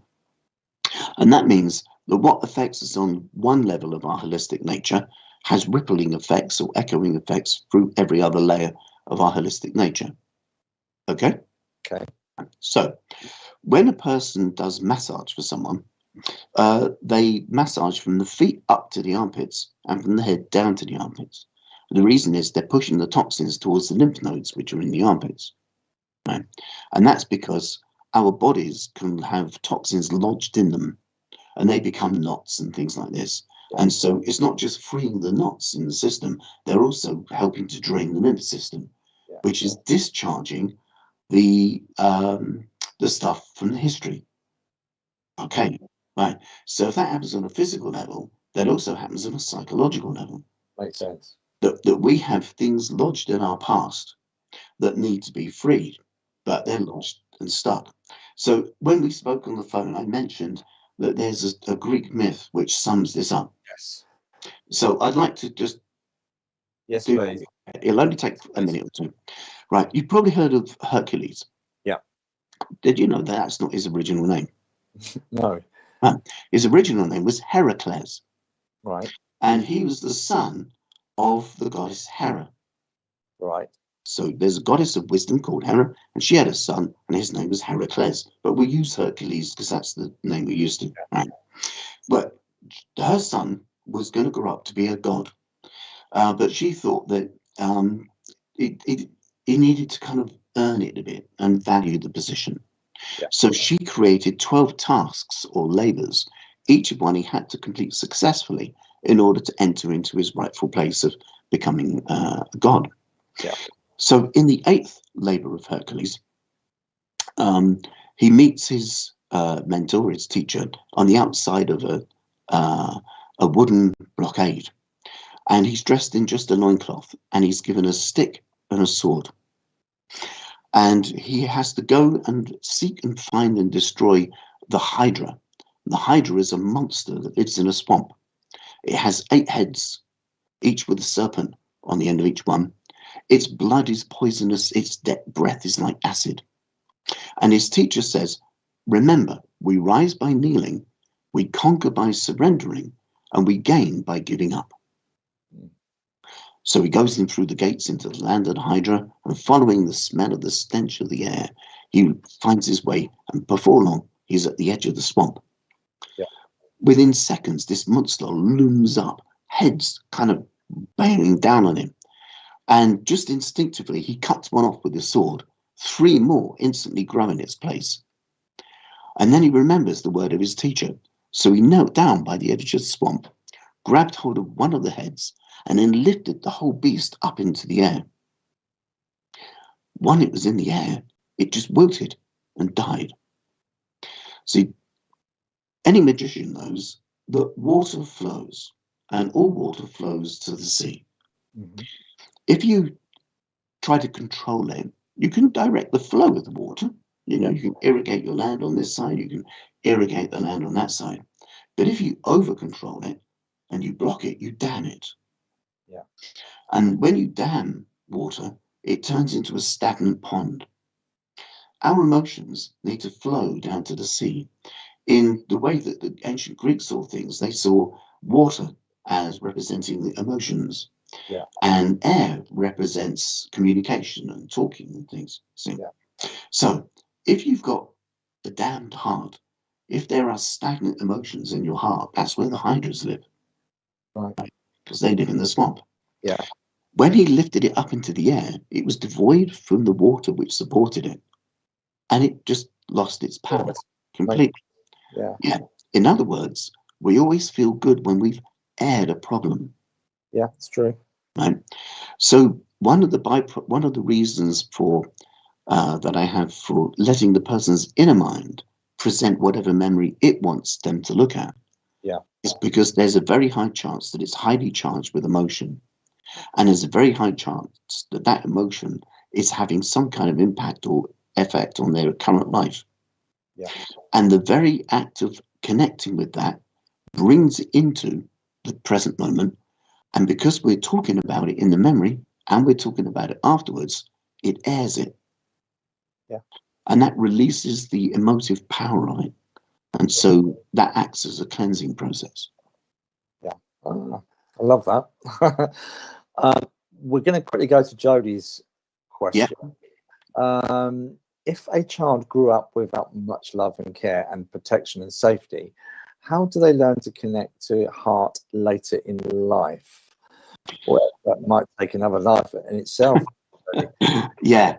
And that means that what affects us on one level of our holistic nature has rippling effects or echoing effects through every other layer of our holistic nature. Okay? Okay. So when a person does massage for someone, they massage from the feet up to the armpits and from the head down to the armpits. The reason is they're pushing the toxins towards the lymph nodes, which are in the armpits. Right? And that's because our bodies can have toxins lodged in them, and they become knots and things like this. And so it's not just freeing the knots in the system, they're also helping to drain the lymph system, which is discharging the stuff from the history. Okay, right. So if that happens on a physical level, that also happens on a psychological level. Makes sense. That we have things lodged in our past that need to be freed, but they're lodged and stuck. So when we spoke on the phone, I mentioned that there's a Greek myth which sums this up. Yes. So I'd like to just do please. that. It'll only take a minute or two. Right, you've probably heard of Hercules. Yeah. Did you know that that's not his original name? No. His original name was Heracles. Right. And he was the son of the goddess Hera. Right. So there's a goddess of wisdom called Hera, and she had a son, and his name was Heracles. But we use Hercules because that's the name we used to. Right? But her son was going to grow up to be a god. But she thought that he needed to kind of earn it a bit and value the position. Yeah. So she created 12 tasks or labors, each of one he had to complete successfully in order to enter into his rightful place of becoming a god. Yeah. So in the 8th labor of Hercules, he meets his mentor, his teacher, on the outside of a wooden blockade. And he's dressed in just a loincloth, and he's given a stick and a sword. And he has to go and seek and find and destroy the Hydra. The Hydra is a monster that lives in a swamp. It has 8 heads, each with a serpent on the end of each one. Its blood is poisonous, its breath is like acid. And his teacher says, remember, we rise by kneeling, we conquer by surrendering, and we gain by giving up. So he goes in through the gates into the land of the Hydra, and following the smell of the stench of the air, he finds his way, and before long, he's at the edge of the swamp. Yeah. Within seconds, this monster looms up, heads kind of bearing down on him. And just instinctively, he cuts one off with his sword. 3 more instantly grow in its place. And then he remembers the word of his teacher. So he knelt down by the edge of the swamp, grabbed hold of one of the heads, and then lifted the whole beast up into the air. When it was in the air, it just wilted and died. See, any magician knows that water flows, and all water flows to the sea. Mm-hmm. If you try to control it, you can direct the flow of the water. You know, you can irrigate your land on this side, you can irrigate the land on that side. But if you over control it and you block it, you dam it. Yeah. And when you dam water, it turns into a stagnant pond. Our emotions need to flow down to the sea. In the way that the ancient Greeks saw things, they saw water as representing the emotions. Yeah. And air represents communication and talking and things. See? Yeah. So if you've got a damned heart, if there are stagnant emotions in your heart, that's where the hydras live. Right. Because they live in the swamp. Yeah. When he lifted it up into the air, it was devoid from the water which supported it. And it just lost its power completely. Yeah. Yeah. In other words, we always feel good when we've aired a problem. Yeah, it's true. Right. So one of the reasons for that I have for letting the person's inner mind present whatever memory it wants them to look at, is because there's a very high chance that it's highly charged with emotion, and there's a very high chance that that emotion is having some kind of impact or effect on their current life. Yeah. And the very act of connecting with that brings it into the present moment. And because we're talking about it in the memory and we're talking about it afterwards, it airs it. Yeah. And that releases the emotive power on it. And so that acts as a cleansing process. Yeah. I love that. We're going to quickly go to Jodie's Yeah. question. If a child grew up without much love and care and protection and safety, how do they learn to connect to heart later in life? Well, that might take another life in itself. Yeah.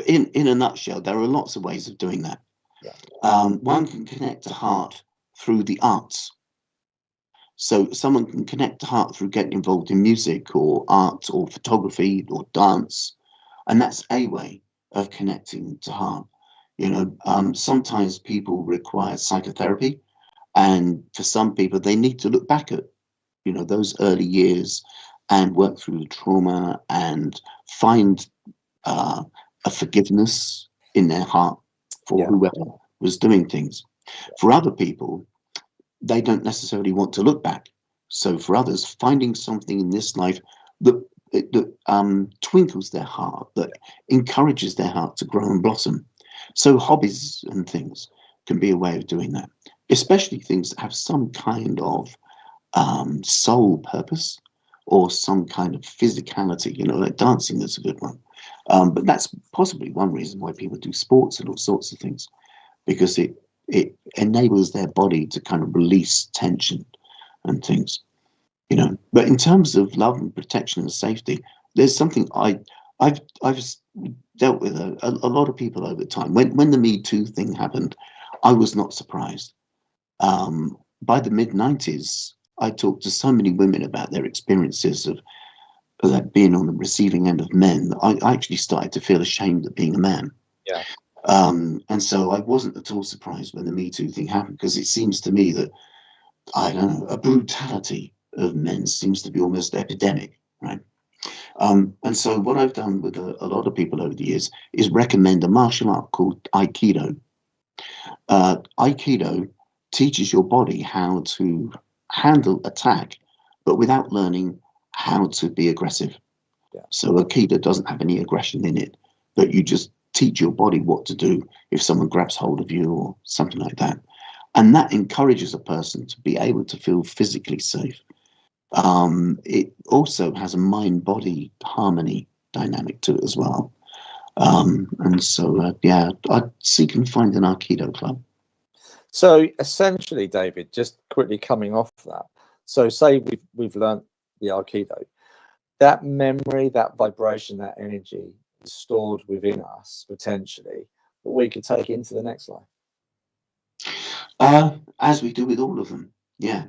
In a nutshell, there are lots of ways of doing that. Yeah. One can connect to heart through the arts. So someone can connect to heart through getting involved in music or art or photography or dance. And that's a way of connecting to heart. Sometimes people require psychotherapy. And for some people, they need to look back at, those early years and work through the trauma and find a forgiveness in their heart for whoever was doing things. For other people, they don't necessarily want to look back. So for others, finding something in this life that twinkles their heart, that encourages their heart to grow and blossom. So hobbies and things can be a way of doing that, especially things that have some kind of soul purpose or some kind of physicality, like dancing is a good one. But that's possibly one reason why people do sports and all sorts of things, because it enables their body to kind of release tension and things, But in terms of love and protection and safety, there's something I've dealt with a lot of people over time. When the Me Too thing happened, I was not surprised. By the mid-90s, I talked to so many women about their experiences of being on the receiving end of men. I actually started to feel ashamed of being a man. Yeah. And so I wasn't at all surprised when the Me Too thing happened, because it seems to me that, I don't know, a brutality of men seems to be almost epidemic, right? And so what I've done with a lot of people over the years is recommend a martial art called Aikido. Aikido teaches your body how to handle attack, but without learning how to be aggressive. Yeah. So Aikido doesn't have any aggression in it, but you just teach your body what to do if someone grabs hold of you or something like that. And that encourages a person to be able to feel physically safe. It also has a mind-body harmony dynamic to it as well. And so, I'd seek and find an Aikido club. So essentially, David, just quickly coming off that. So say we've learnt the Aikido, that memory, that vibration, that energy is stored within us potentially, that we could take into the next life. As we do with all of them, yeah.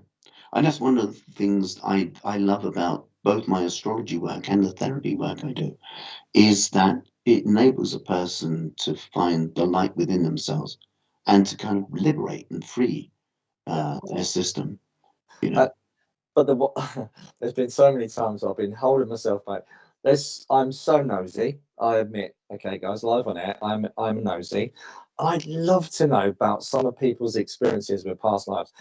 And that's one of the things I love about both my astrology work and the therapy work I do, is that it enables a person to find the light within themselves and to kind of liberate and free their system, But there's been so many times I've been holding myself back. I'm so nosy, I admit. Okay, guys, live on air, I'm nosy. I'd love to know about some of people's experiences with past lives.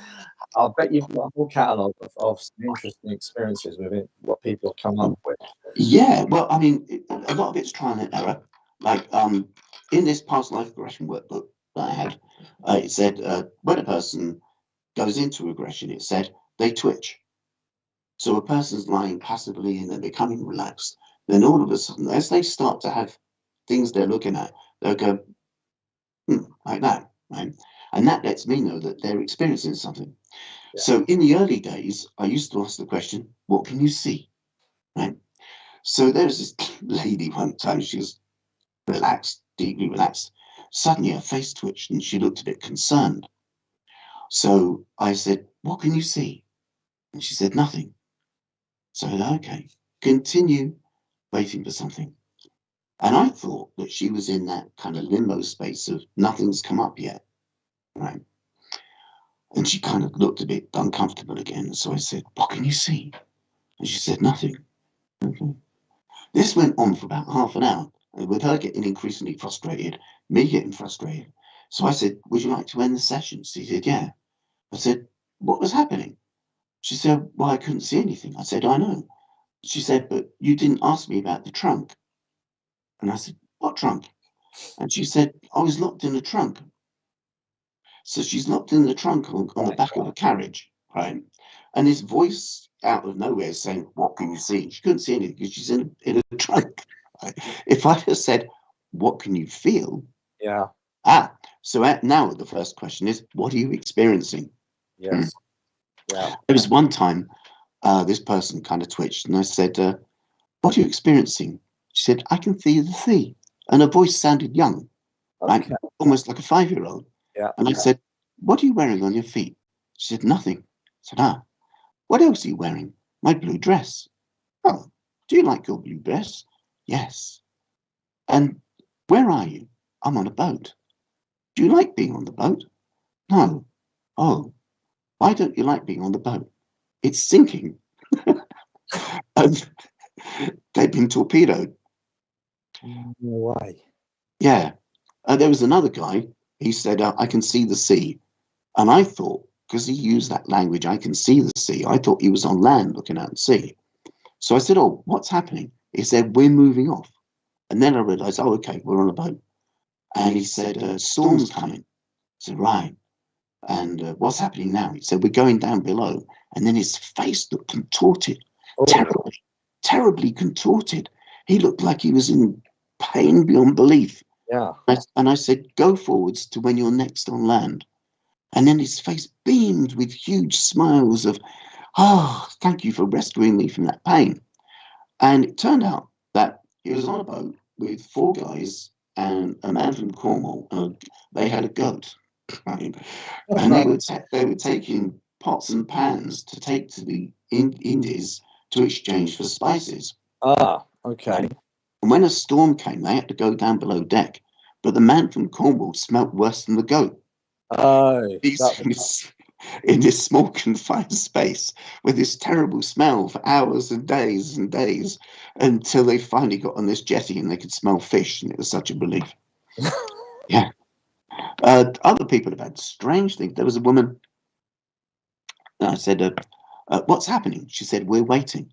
I bet you've got a whole catalogue of some interesting experiences with what people have come up with. Yeah, well, I mean, a lot of it's trial and error. Like in this past life regression workbook that I had, it said when a person goes into regression, it said they twitch. So a person's lying passively and they're becoming relaxed. Then all of a sudden, as they start to have things they're looking at, they'll go like that, right? And that lets me know that they're experiencing something. Yeah. So in the early days, I used to ask the question, "What can you see?" Right? So there was this lady one time, she was relaxed, deeply relaxed. Suddenly her face twitched and she looked a bit concerned. So I said, "What can you see?" And she said, "Nothing." So I said, "Okay, continue waiting for something." And I thought that she was in that kind of limbo space of nothing's come up yet, right? And she kind of looked a bit uncomfortable again. So I said, "What can you see?" And she said, "Nothing." Okay. This went on for about half an hour, with her getting increasingly frustrated, me getting frustrated. So I said, "Would you like to end the session?" She said, "Yeah." I said, "What was happening?" She said, "Well, I couldn't see anything." I said, "I know." She said, "But you didn't ask me about the trunk." And I said, "What trunk?" And she said, "I was locked in the trunk." So she's locked in the trunk on the back of a carriage, right? And his voice out of nowhere saying, "What can you see?" She couldn't see anything because she's in a trunk. If I had said, "What can you feel?" Yeah. So now the first question is, what are you experiencing? Yes. Yeah. There was one time this person kind of twitched, and I said, "What are you experiencing?" She said, "I can feel the sea," and her voice sounded young, right? Okay. Almost like a 5-year-old. Yeah. And I said, "What are you wearing on your feet?" She said, "Nothing." I said, "What else are you wearing?" "My blue dress." "Oh, do you like your blue dress?" "Yes." "And where are you?" "I'm on a boat." "Do you like being on the boat?" "No." "Oh, why don't you like being on the boat?" "It's sinking." And they've been torpedoed. No way. Yeah. There was another guy. He said, "I can see the sea." And I thought, because he used that language, "I can see the sea," I thought he was on land looking out at sea. So I said, "Oh, what's happening?" He said, "We're moving off." And then I realized, oh, okay, we're on a boat. And he said, "Storm's coming." I said, "Right. And what's happening now?" He said, "We're going down below." And then his face looked contorted, terribly, terribly contorted. He looked like he was in pain beyond belief. Yeah. And I said, "Go forwards to when you're next on land." And then his face beamed with huge smiles of, "Oh, thank you for rescuing me from that pain." And it turned out that he was on a boat with 4 guys and a man from Cornwall. They had a goat, right? And they were taking pots and pans to take to the Indies to exchange for spices. Okay. And when a storm came, they had to go down below deck. But the man from Cornwall smelt worse than the goat. Oh, He's in this small confined space with this terrible smell for hours and days until they finally got on this jetty and they could smell fish, and it was such a relief. Yeah. Other people have had strange things. There was a woman, and I said, "What's happening?" She said, "We're waiting."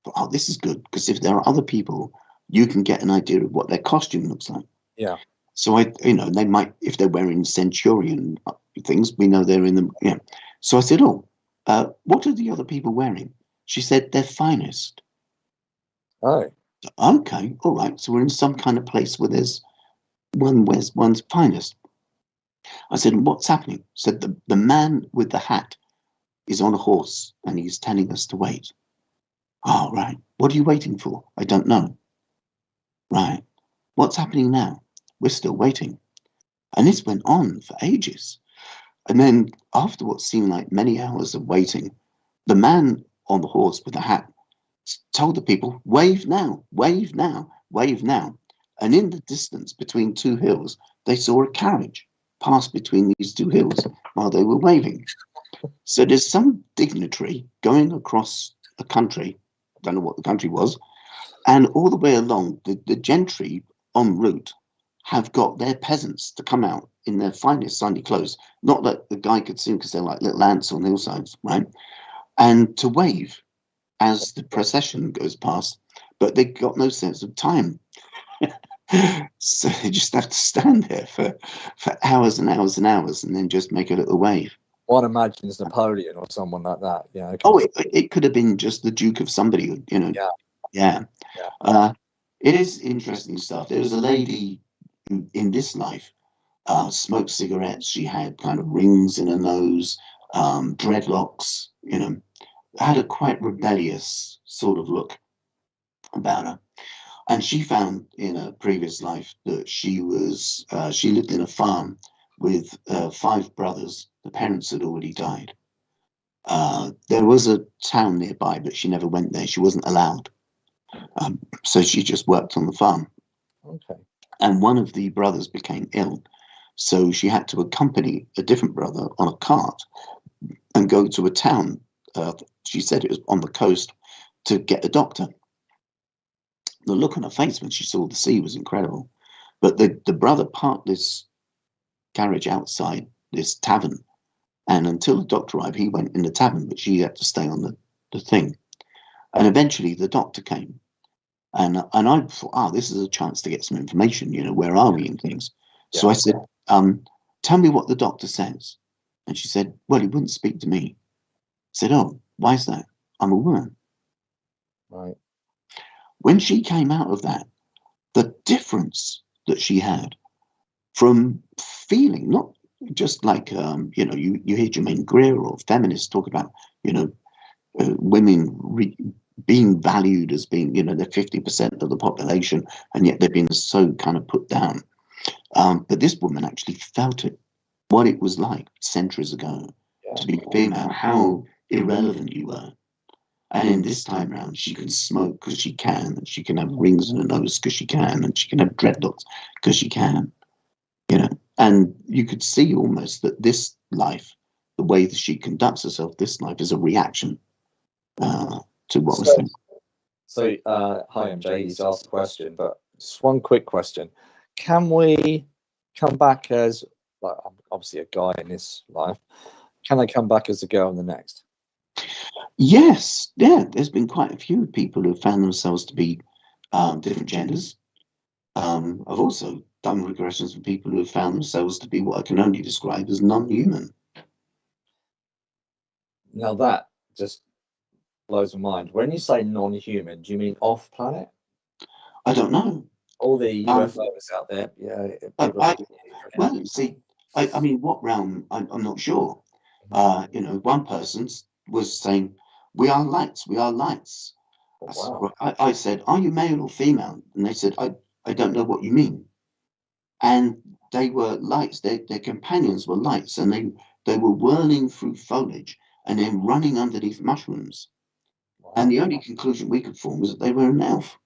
But, oh, this is good, because if there are other people, you can get an idea of what their costume looks like. Yeah. So they might, if they're wearing centurion things, we know they're in them. Yeah. So I said, "Oh, what are the other people wearing?" She said, "They're finest." Oh. Okay, all right. So we're in some kind of place where there's one wears one's finest. I said, "What's happening?" Said the man with the hat is on a horse and he's telling us to wait. "Oh, right. What are you waiting for?" "I don't know." "Right. What's happening now?" "We're still waiting." And this went on for ages. And then, after what seemed like many hours of waiting, the man on the horse with the hat told the people, "Wave now, wave now, wave now." And in the distance between 2 hills, they saw a carriage pass between these 2 hills while they were waving. So there's some dignitary going across a country, I don't know what the country was, and all the way along, the gentry en route have got their peasants to come out in their finest Sunday clothes, not that the guy could see because they're like little ants on hillsides, right? And to wave as the procession goes past, but they got no sense of time. So they just have to stand there for hours and hours and hours and then just make a little wave. One imagines Napoleon or someone like that. Yeah. Okay. Oh, it could have been just the Duke of somebody, Yeah. Yeah. Yeah. It is interesting stuff. There was a lady in this life, smoked cigarettes. She had kind of rings in her nose, dreadlocks, had a quite rebellious sort of look about her. And she found in a previous life that she lived in a farm with 5 brothers. The parents had already died. There was a town nearby, but she never went there. She wasn't allowed. So she just worked on the farm. Okay. And one of the brothers became ill. So she had to accompany a different brother on a cart and go to a town. She said it was on the coast, to get a doctor. The look on her face when she saw the sea was incredible. But the brother parked this carriage outside this tavern. And until the doctor arrived, he went in the tavern, but she had to stay on the thing. And eventually the doctor came. And I thought, this is a chance to get some information, where are we and things. Yeah. So I said, "Tell me what the doctor says." And she said, "Well, he wouldn't speak to me." I said, "Oh, Why is that? I'm a woman. Right. When she came out of that, the difference that she had from feeling, not just like, you hear Jermaine Greer or feminists talk about, women being valued as being, they're 50% of the population, and yet they're being so kind of put down. But this woman actually felt it, what it was like centuries ago to be female, how irrelevant you were. And in this time round, she can smoke because she can, and she can have rings in her nose because she can, and she can have dreadlocks because she can, And you could see almost that this life, the way that she conducts herself, this life is a reaction to what was there. So, hi, I'm Jay. He's asked a question, but just one quick question. Can we come back as, like, I'm obviously a guy in this life, can I come back as a girl in the next? Yes, yeah. There's been quite a few people who have found themselves to be different genders. I've also done regressions for people who have found themselves to be what I can only describe as non-human. Now that just blows my mind. When you say non-human, do you mean off-planet? I don't know. All the UFOs out there, Well, see, I mean, what realm? I'm not sure. One person was saying, "We are lights. We are lights." Oh, wow. I said, "Are you male or female?" And they said, "I don't know what you mean." And they were lights. Their companions were lights, and they were whirling through foliage and then running underneath mushrooms. Wow. And the only conclusion we could form was that they were an elf.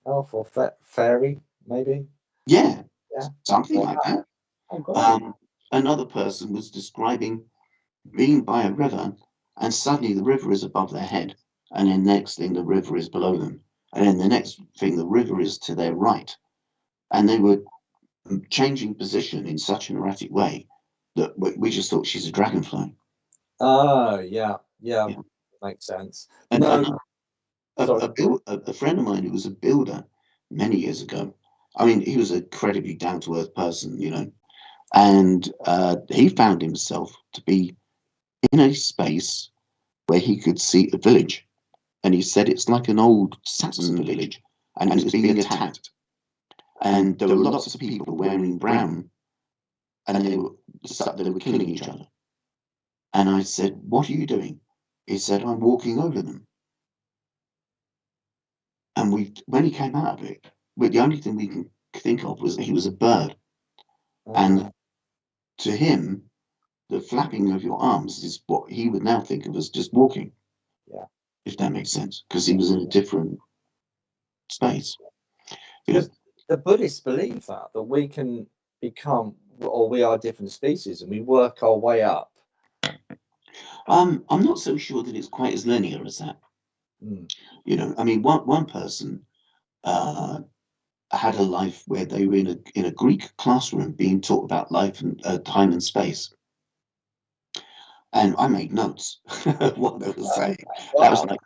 Elf or fairy, maybe? Yeah, Yeah. something like that. Oh, God. Another person was describing being by a river, and suddenly the river is above their head, and then next thing the river is below them, and then the next thing the river is to their right, and they were changing position in such an erratic way that we just thought she's a dragonfly. Oh, yeah, makes sense. And No, a friend of mine who was a builder many years ago, I mean, he was an incredibly down-to-earth person, and he found himself to be in a space where he could see a village, and he said it's like an old Saxon village, and it was being attacked, and there were lots of people wearing brown, and they were killing each other. And I said, "What are you doing?" He said, "I'm walking over them." And when he came out of it, the only thing we can think of was that he was a bird, and to him, the flapping of your arms is what he would now think of as just walking. Yeah. If that makes sense, because he was in a different space. Because the Buddhists believe that we can become, or we are different species, and we work our way up. I'm not so sure that it's quite as linear as that. I mean, one person had a life where they were in a Greek classroom being taught about life and time and space. And I made notes of what they were saying. Wow. That was like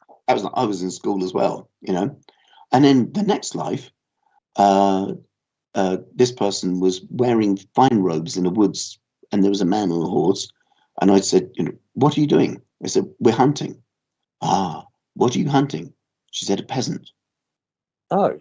I was in school as well, And then the next life, this person was wearing fine robes in the woods, and there was a man on a horse. And I said, "What are you doing?" They said, "We're hunting." "Ah, what are you hunting?" She said, "A peasant." Oh.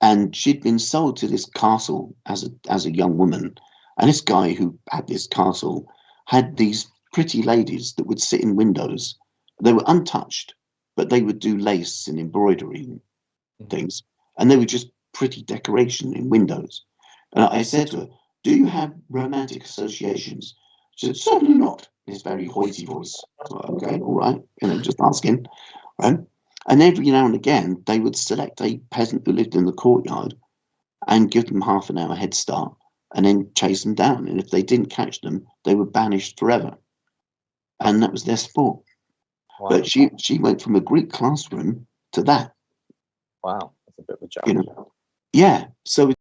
And she'd been sold to this castle as a young woman, and this guy who had this castle had these pretty ladies that would sit in windows. They were untouched, but they would do lace and embroidery and things, and they were just pretty decoration in windows. And I said to her, "Do you have romantic associations?" She said, "Certainly not," in this very hoity voice. Okay, all right, just asking, right? And every now and again, they would select a peasant who lived in the courtyard and give them half an hour head start, and then chase them down. And if they didn't catch them, they were banished forever. And that was their sport. Wow. But she went from a Greek classroom to that. Wow, that's a bit of a challenge. Yeah. So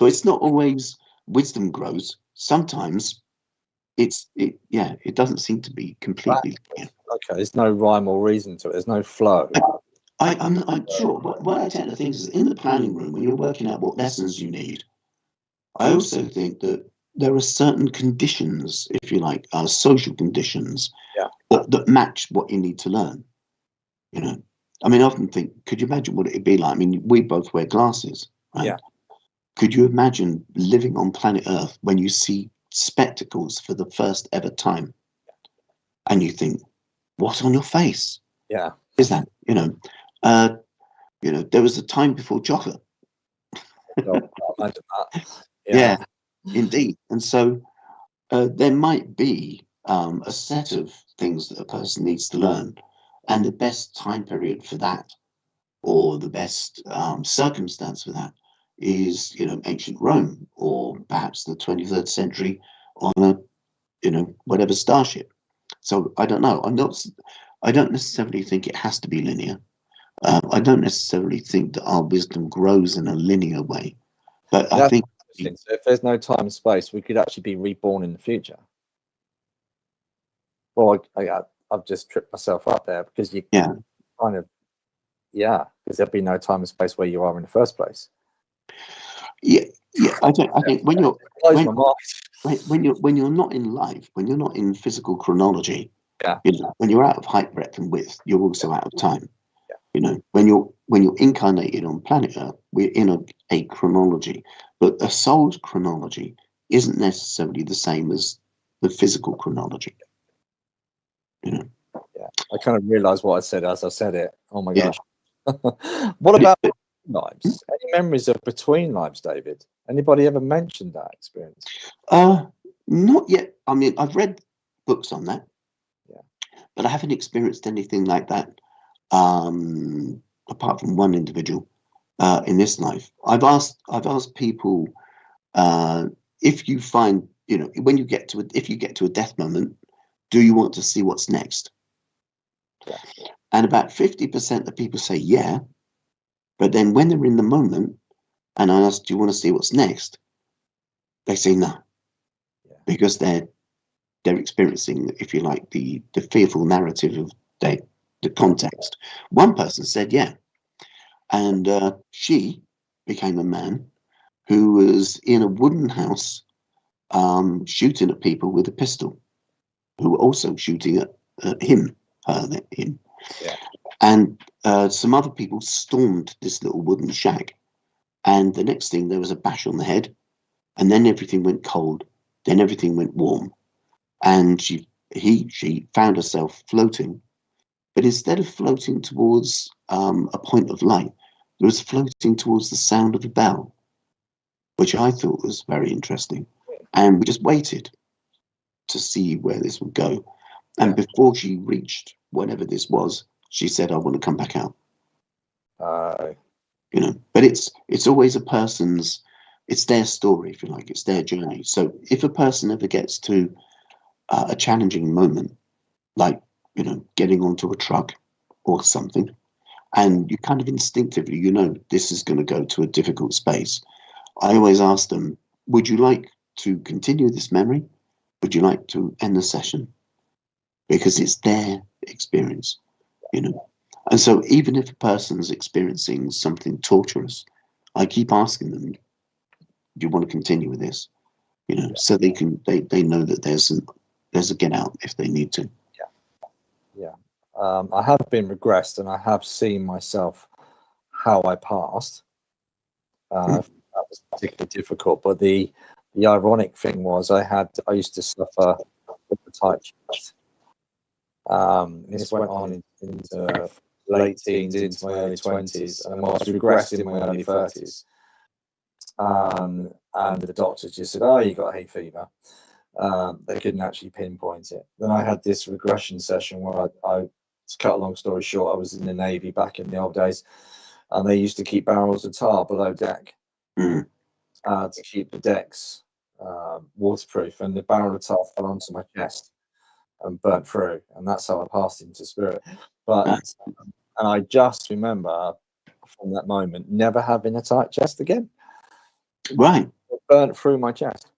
it's not always wisdom grows. Sometimes it doesn't seem to be completely. Okay, there's no rhyme or reason to it. There's no flow. I'm sure. What I tend to think is, in the planning room, when you're working out what lessons you need, I also think that there are certain conditions, if you like, social conditions, that match what you need to learn. You know, I mean, I often think, could you imagine what it'd be like? I mean, we both wear glasses, right? Yeah. Could you imagine living on planet Earth when you see spectacles for the first ever time, and you think, what's on your face? Yeah. Is that, there was a time before chocolate. Well, imagine that. Yeah, indeed. And so there might be a set of things that a person needs to learn, and the best time period for that, or the best circumstance for that, is ancient Rome, or perhaps the 23rd century on a whatever starship. So I don't know. I don't necessarily think it has to be linear. I don't necessarily think that our wisdom grows in a linear way, but I think so if there's no time and space, we could actually be reborn in the future. Well, I've just tripped myself up there, because you kind of, because there'd be no time and space where you are in the first place. Yeah. I think when you're when you're not in life, when you're not in physical chronology, when you're out of height, breadth, and width, you're also out of time. When you're incarnated on planet Earth, we're in a chronology, but a soul's chronology isn't necessarily the same as the physical chronology. Yeah, I kind of realised what I said as I said it. Oh my gosh. What about lives? Any memories of between lives, David? Anybody ever mentioned that experience? Not yet. I mean, I've read books on that, but I haven't experienced anything like that. Apart from one individual in this life, I've asked people if you find, when you get to if you get to a death moment, do you want to see what's next? And about 50% of people say yeah, but then when they're in the moment and I ask, do you want to see what's next? They say no, because they're experiencing, if you like, the fearful narrative of the context. One person said yeah, and she became a man who was in a wooden house shooting at people with a pistol, who were also shooting at him. And some other people stormed this little wooden shack, and the next thing, there was a bash on the head, and then everything went cold, then everything went warm, and she found herself floating, but instead of floating towards a point of light, it was floating towards the sound of a bell, which I thought was very interesting. And we just waited to see where this would go. And before she reached whatever this was, she said, I want to come back out. But it's always a person's, it's their story, if you like, it's their journey. So if a person ever gets to a challenging moment, like, getting onto a truck or something, and you kind of instinctively, this is going to go to a difficult space, I always ask them, would you like to continue this memory? Would you like to end the session? Because it's their experience, And so even if a person's experiencing something torturous, I keep asking them, do you want to continue with this? So they know that there's a get out if they need to. I have been regressed, and I have seen myself how I passed. That was particularly difficult, but the ironic thing was I used to suffer with the tight chest. This went on into late teens, into my early 20s, and I was regressed in my early 30s. And the doctors just said, oh, you got hay fever. They couldn't actually pinpoint it. Then I had this regression session where to cut a long story short, I was in the Navy back in the old days, and they used to keep barrels of tar below deck to keep the decks waterproof, and the barrel of tar fell onto my chest and burnt through, and that's how I passed into spirit. But and I just remember from that moment never having a tight chest again. Right. It burnt through my chest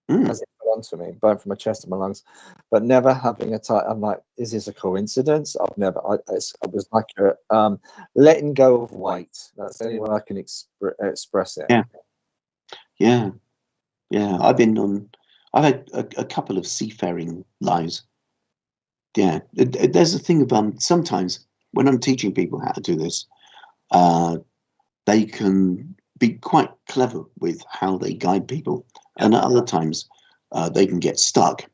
as it fell onto me, burnt from my chest and my lungs, but never having a tight. I'm like, is this a coincidence? I've never. I was like letting go of weight. That's the only way I can express it. Yeah. I've had a couple of seafaring lives, Yeah, there's a thing of sometimes when I'm teaching people how to do this, they can be quite clever with how they guide people, and at other times they can get stuck.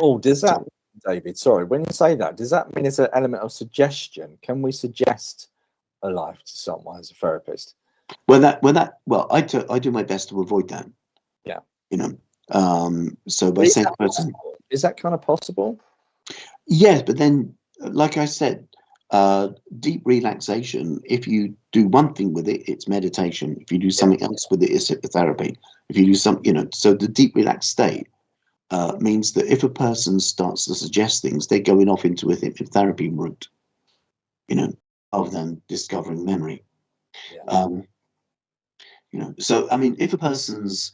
Oh, does that, David? Sorry, when you say that, does that mean it's an element of suggestion? Can we suggest a life to someone as a therapist? Well, I do my best to avoid that. Yeah, you know. So by saying person, is that kind of possible? yes, but then, like I said, deep relaxation. If you do one thing with it, it's meditation. If you do something else with it, it's hypnotherapy. If you do so the deep relaxed state means that if a person starts to suggest things, they're going off into a hypnotherapy route, rather than discovering memory. Yeah. So I mean, if a person's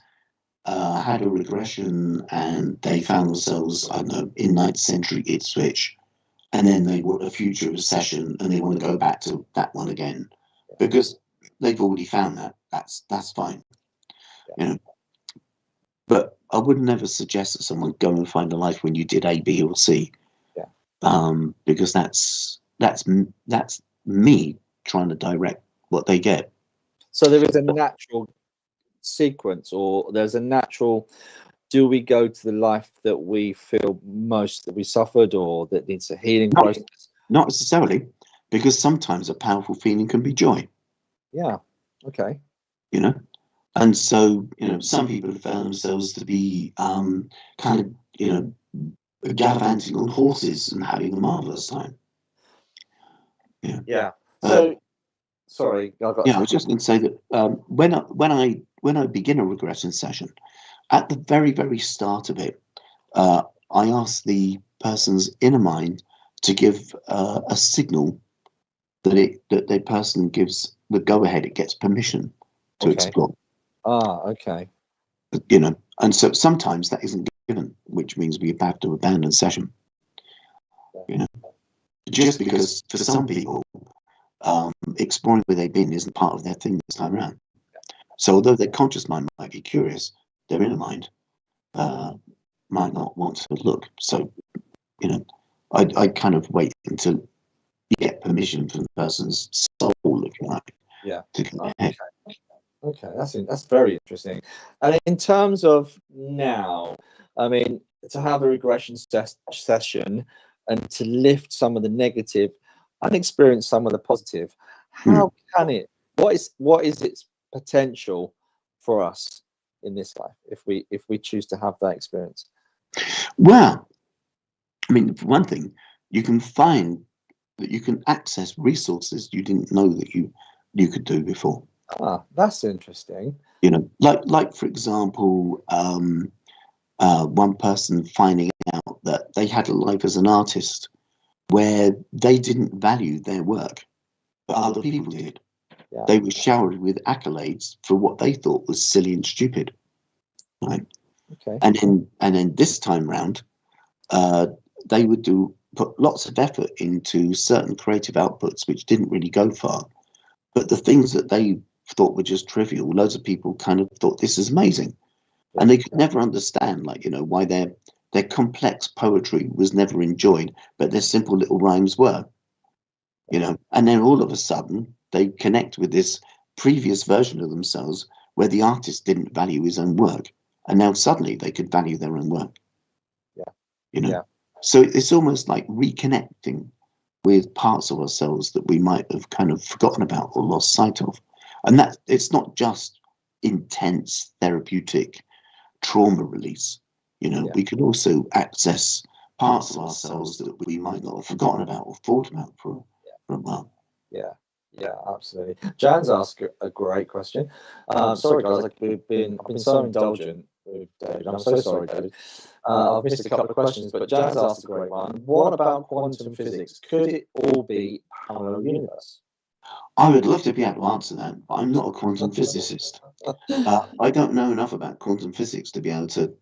had a regression and they found themselves, I don't know, in 9th century Ipswich, and then they want a future recession and they want to go back to that one again because they've already found that. That's fine, But I would never suggest that someone go and find a life when you did A, B, or C. Because that's me trying to direct what they get. So there is a natural sequence, or there's a natural. Do we go to the life that we feel most that we suffered, or that needs a healing process? Not necessarily, because sometimes a powerful feeling can be joy. Yeah. Okay. And so, some people have found themselves to be kind of, gallivanting on horses and having a marvelous time. Yeah. So, sorry, I was just going to say that when I begin a regression session, at the very, very start of it, I ask the person's inner mind to give a signal that the person gives the go-ahead, it gets permission to explore. Okay. And so sometimes that isn't given, which means we have to abandon session. Just because for some people, exploring where they've been isn't part of their thing this time around. So although their conscious mind might be curious, their inner mind might not want to look. So, I kind of wait until you get permission from the person's soul, if you like. Yeah. To go ahead. Okay, that's very interesting. And in terms of now, I mean, to have a regression session and to lift some of the negative and experience some of the positive, how can it? What is its potential for us in this life if we choose to have that experience? Well, I mean, for one thing, you can find that you can access resources you didn't know that you could do before. That's interesting. Like for example, one person finding out that they had a life as an artist where they didn't value their work, but other people did. Yeah. They were showered with accolades for what they thought was silly and stupid. Right. Okay. And then this time round, they would put lots of effort into certain creative outputs which didn't really go far. But the things that they thought were just trivial, loads of people kind of thought this is amazing. Yeah. And they could never understand, why their complex poetry was never enjoyed, but their simple little rhymes were. And then all of a sudden they connect with this previous version of themselves where the artist didn't value his own work. And now suddenly they could value their own work. Yeah. So it's almost like reconnecting with parts of ourselves that we might have kind of forgotten about or lost sight of. And that it's not just intense therapeutic trauma release. We can also access parts of ourselves that we might not have forgotten about or thought about for a while. Yeah, absolutely. Jan's asked a great question. Sorry, guys, I've been so indulgent with David. I'm so sorry, David. I've missed a couple of questions, but Jan's asked a great one. What about quantum physics? Could it all be parallel universe? I would love to be able to answer that, but I'm not a quantum physicist. I don't know enough about quantum physics to be able to.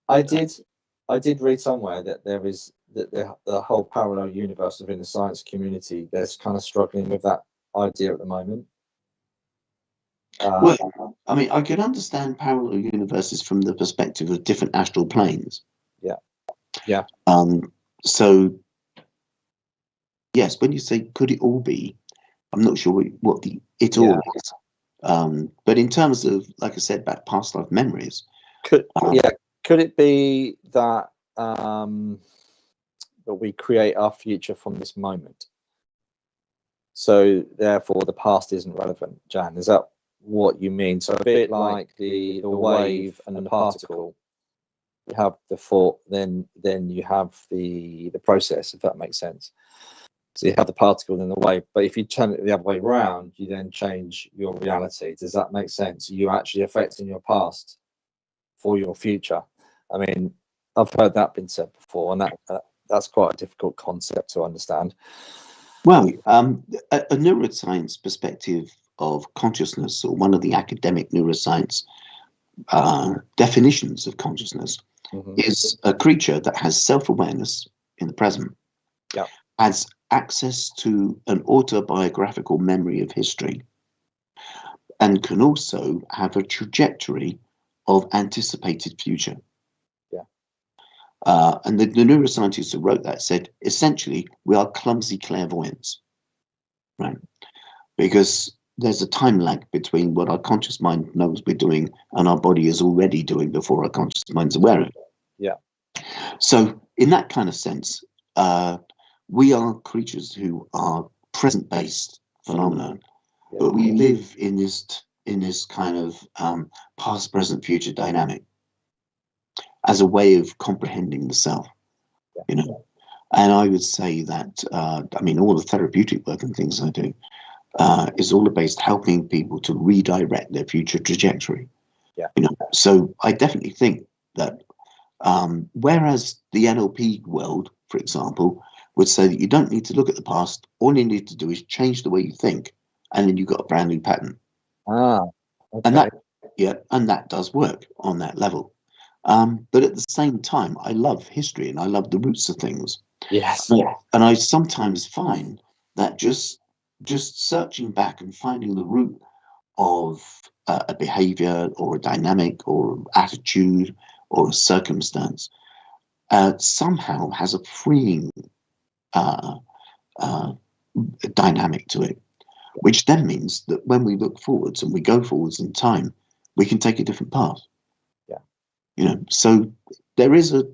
I did read somewhere that there is that the whole parallel universe within the science community that's kind of struggling with that idea at the moment. Well, I mean, I could understand parallel universes from the perspective of different astral planes. Yeah. So yes, when you say could it all be, I'm not sure what the it all is. But in terms of, like I said, about past life memories, Could it be that that we create our future from this moment? So therefore, the past isn't relevant. Jan, is that what you mean? So a bit like the wave and the particle. You have the thought, then you have the process, if that makes sense. So you have the particle, then the wave. But if you turn it the other way around, you then change your reality. Does that make sense? You're actually affecting your past for your future. I mean, I've heard that been said before, and that's quite a difficult concept to understand. Well, a neuroscience perspective of consciousness, or one of the academic neuroscience definitions of consciousness, is a creature that has self-awareness in the present, has access to an autobiographical memory of history, and can also have a trajectory of anticipated future. And the neuroscientists who wrote that said, essentially, we are clumsy clairvoyants, right? Because there's a time lag between what our conscious mind knows we're doing and our body is already doing before our conscious mind's aware of it. Yeah. So in that kind of sense, we are creatures who are present-based phenomenon, but we live in this kind of past, present, future dynamic as a way of comprehending the self, you know. And I would say that, I mean, all the therapeutic work and things I do is all about helping people to redirect their future trajectory. You know, so I definitely think that whereas the NLP world, for example, would say that you don't need to look at the past, all you need to do is change the way you think, and then you've got a brand new pattern. And that does work on that level. But at the same time, I love history and I love the roots of things. Yes. And I sometimes find that just searching back and finding the root of a behavior or a dynamic or attitude or a circumstance somehow has a freeing dynamic to it, which then means that when we look forwards and we go forwards in time, we can take a different path. You know, so there is a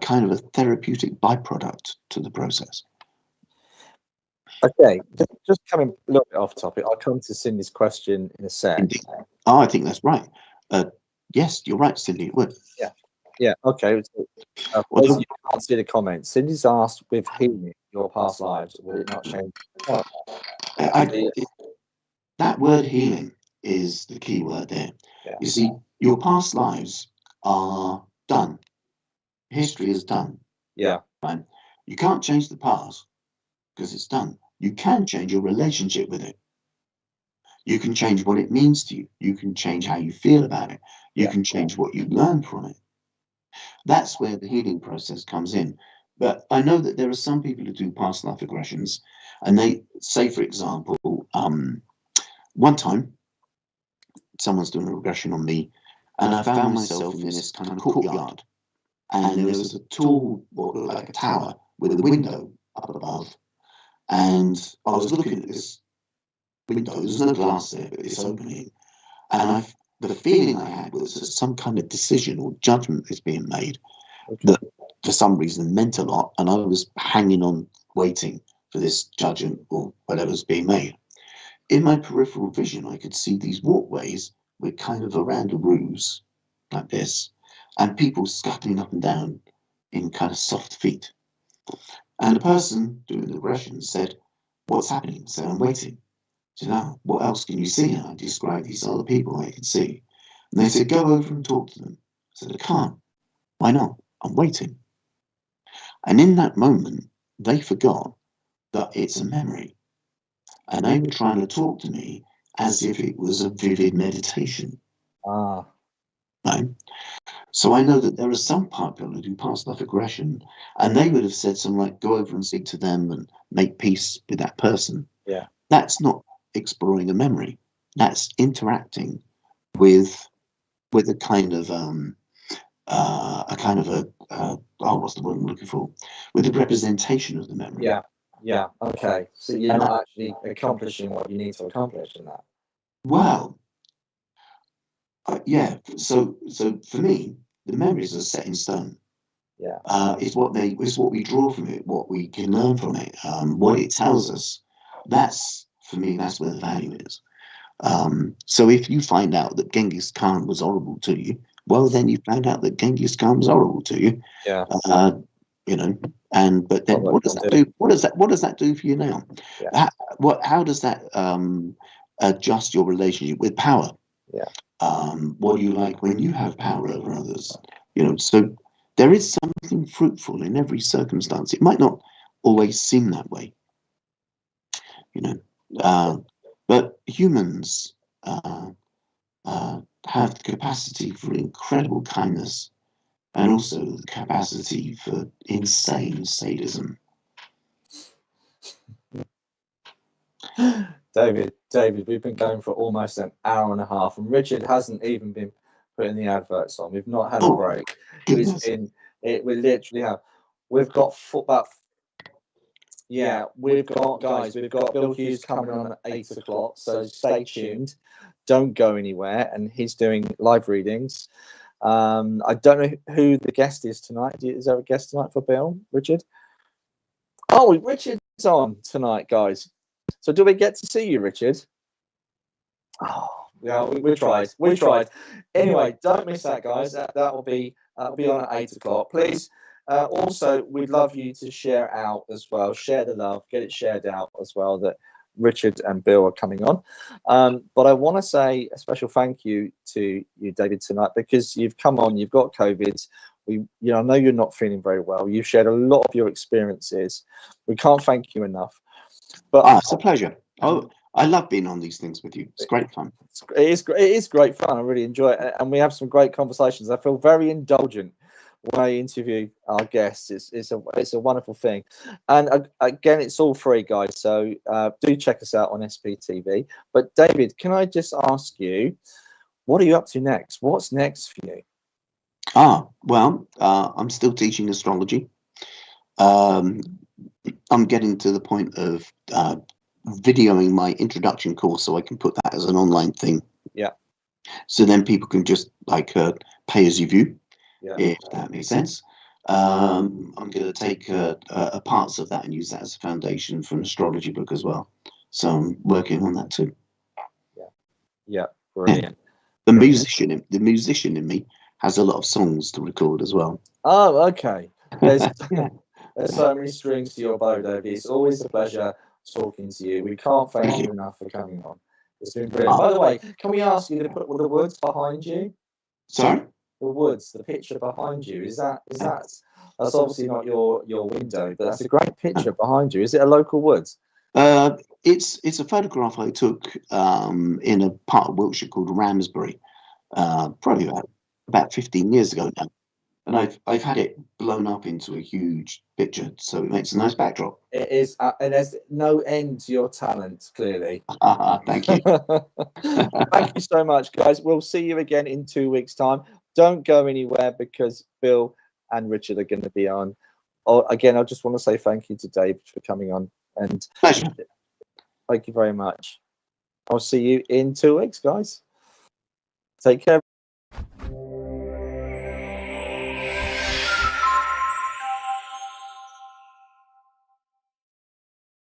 kind of a therapeutic byproduct to the process. Okay, just coming a little bit off topic, I'll come to Cindy's question in a sec. Indeed. Oh, I think that's right. Yes, you're right, Cindy. It would. Yeah. Okay. You can't see the comments. Cindy's asked, with healing your past lives, will it not change? That word healing is the key word there. You see, your past lives are done. History is done. Right? You can't change the past because it's done. You can change your relationship with it. You can change what it means to you. You can change how you feel about it. You can change what you learn from it. That's where the healing process comes in. But I know that there are some people who do past life regressions, and they say, for example, one time someone's doing a regression on me, and I found myself in this kind of courtyard, and there was a tall, like a tower with a window up above, and I was looking at this window. There's no glass there, but it's opening, and the feeling I had was that some kind of decision or judgment is being made that for some reason meant a lot, and I was hanging on, waiting for this judgment or whatever's being made. In my peripheral vision, I could see these walkways with kind of veranda roofs like this, and people scuttling up and down in kind of soft feet. And the person doing the regression said, "What's happening?" So I'm waiting. So now, what else can you see? And I described these other people I could see. And they said, "Go over and talk to them." I said, "I can't." "Why not?" "I'm waiting." And in that moment, they forgot that it's a memory. And they were trying to talk to me as if it was a vivid meditation. Right? So I know that there are some people who do past life regression, and they would have said something like, "Go over and speak to them and make peace with that person." That's not exploring a memory. That's interacting with a kind of what's the word I'm looking for? With a representation of the memory. Yeah. Okay. So you're not actually accomplishing what you need to accomplish in that. Well, yeah. So for me, the memories are set in stone. Yeah. It's what we draw from it, what we can learn from it, what it tells us. That's for me. That's where the value is. So if you find out that Genghis Khan was horrible to you, well, then you found out that Genghis Khan was horrible to you. Yeah. You know, but then what does that do? What does that do for you now? Yeah. How does that adjust your relationship with power? Yeah. What do you like when you have power over others? You know, so there is something fruitful in every circumstance. It might not always seem that way, you know, but humans have the capacity for incredible kindness and also the capacity for insane sadism. David, we've been going for almost an hour and a half, and Richard hasn't even been putting the adverts on. We've not had a break. Goodness. We literally have. We've got we've got Bill Hughes coming on at 8 o'clock, so stay tuned. Don't go anywhere, and he's doing live readings. I don't know who the guest is tonight. Is there a guest tonight for Bill, Richard? Oh, Richard's on tonight, guys. So do we get to see you, Richard? Oh, yeah, we tried. We tried. Anyway, don't miss that, guys. That'll be on at 8 o'clock. Please. Also, we'd love you to share out as well. Share the love. Get it shared out as well that Richard and Bill are coming on. But I want to say a special thank you to you, David, tonight, because you've come on. You've got COVID. I know you're not feeling very well. You've shared a lot of your experiences. We can't thank you enough. But it's a pleasure. Oh, I love being on these things with you. It's great fun. It is great fun. I really enjoy it, and we have some great conversations. I feel very indulgent when I interview our guests. It's a wonderful thing, and again, it's all free, guys. So do check us out on SPTV. But David, can I just ask you, what are you up to next? What's next for you? Well, I'm still teaching astrology. I'm getting to the point of videoing my introduction course so I can put that as an online thing. Yeah. So then people can just pay as you view, yeah. if that makes sense. I'm going to take parts of that and use that as a foundation for an astrology book as well. So I'm working on that too. Yeah, brilliant. The musician in me has a lot of songs to record as well. Oh, okay. There's so many strings to your bow, David. It's always a pleasure talking to you. We can't thank you enough for coming on. It's been brilliant. By the way, can we ask you to put the woods behind you? Sorry? The woods, the picture behind you. Is that that's obviously not your window, but that's a great picture behind you. Is it a local woods? It's a photograph I took in a part of Wiltshire called Ramsbury, probably about 15 years ago now. And I've had it blown up into a huge picture, so it makes a nice backdrop. It is, and there's no end to your talent, clearly. Thank you. Thank you so much, guys. We'll see you again in 2 weeks' time. Don't go anywhere because Bill and Richard are going to be on. Again, I just want to say thank you to Dave for coming on. And pleasure. Thank you very much. I'll see you in 2 weeks, guys. Take care.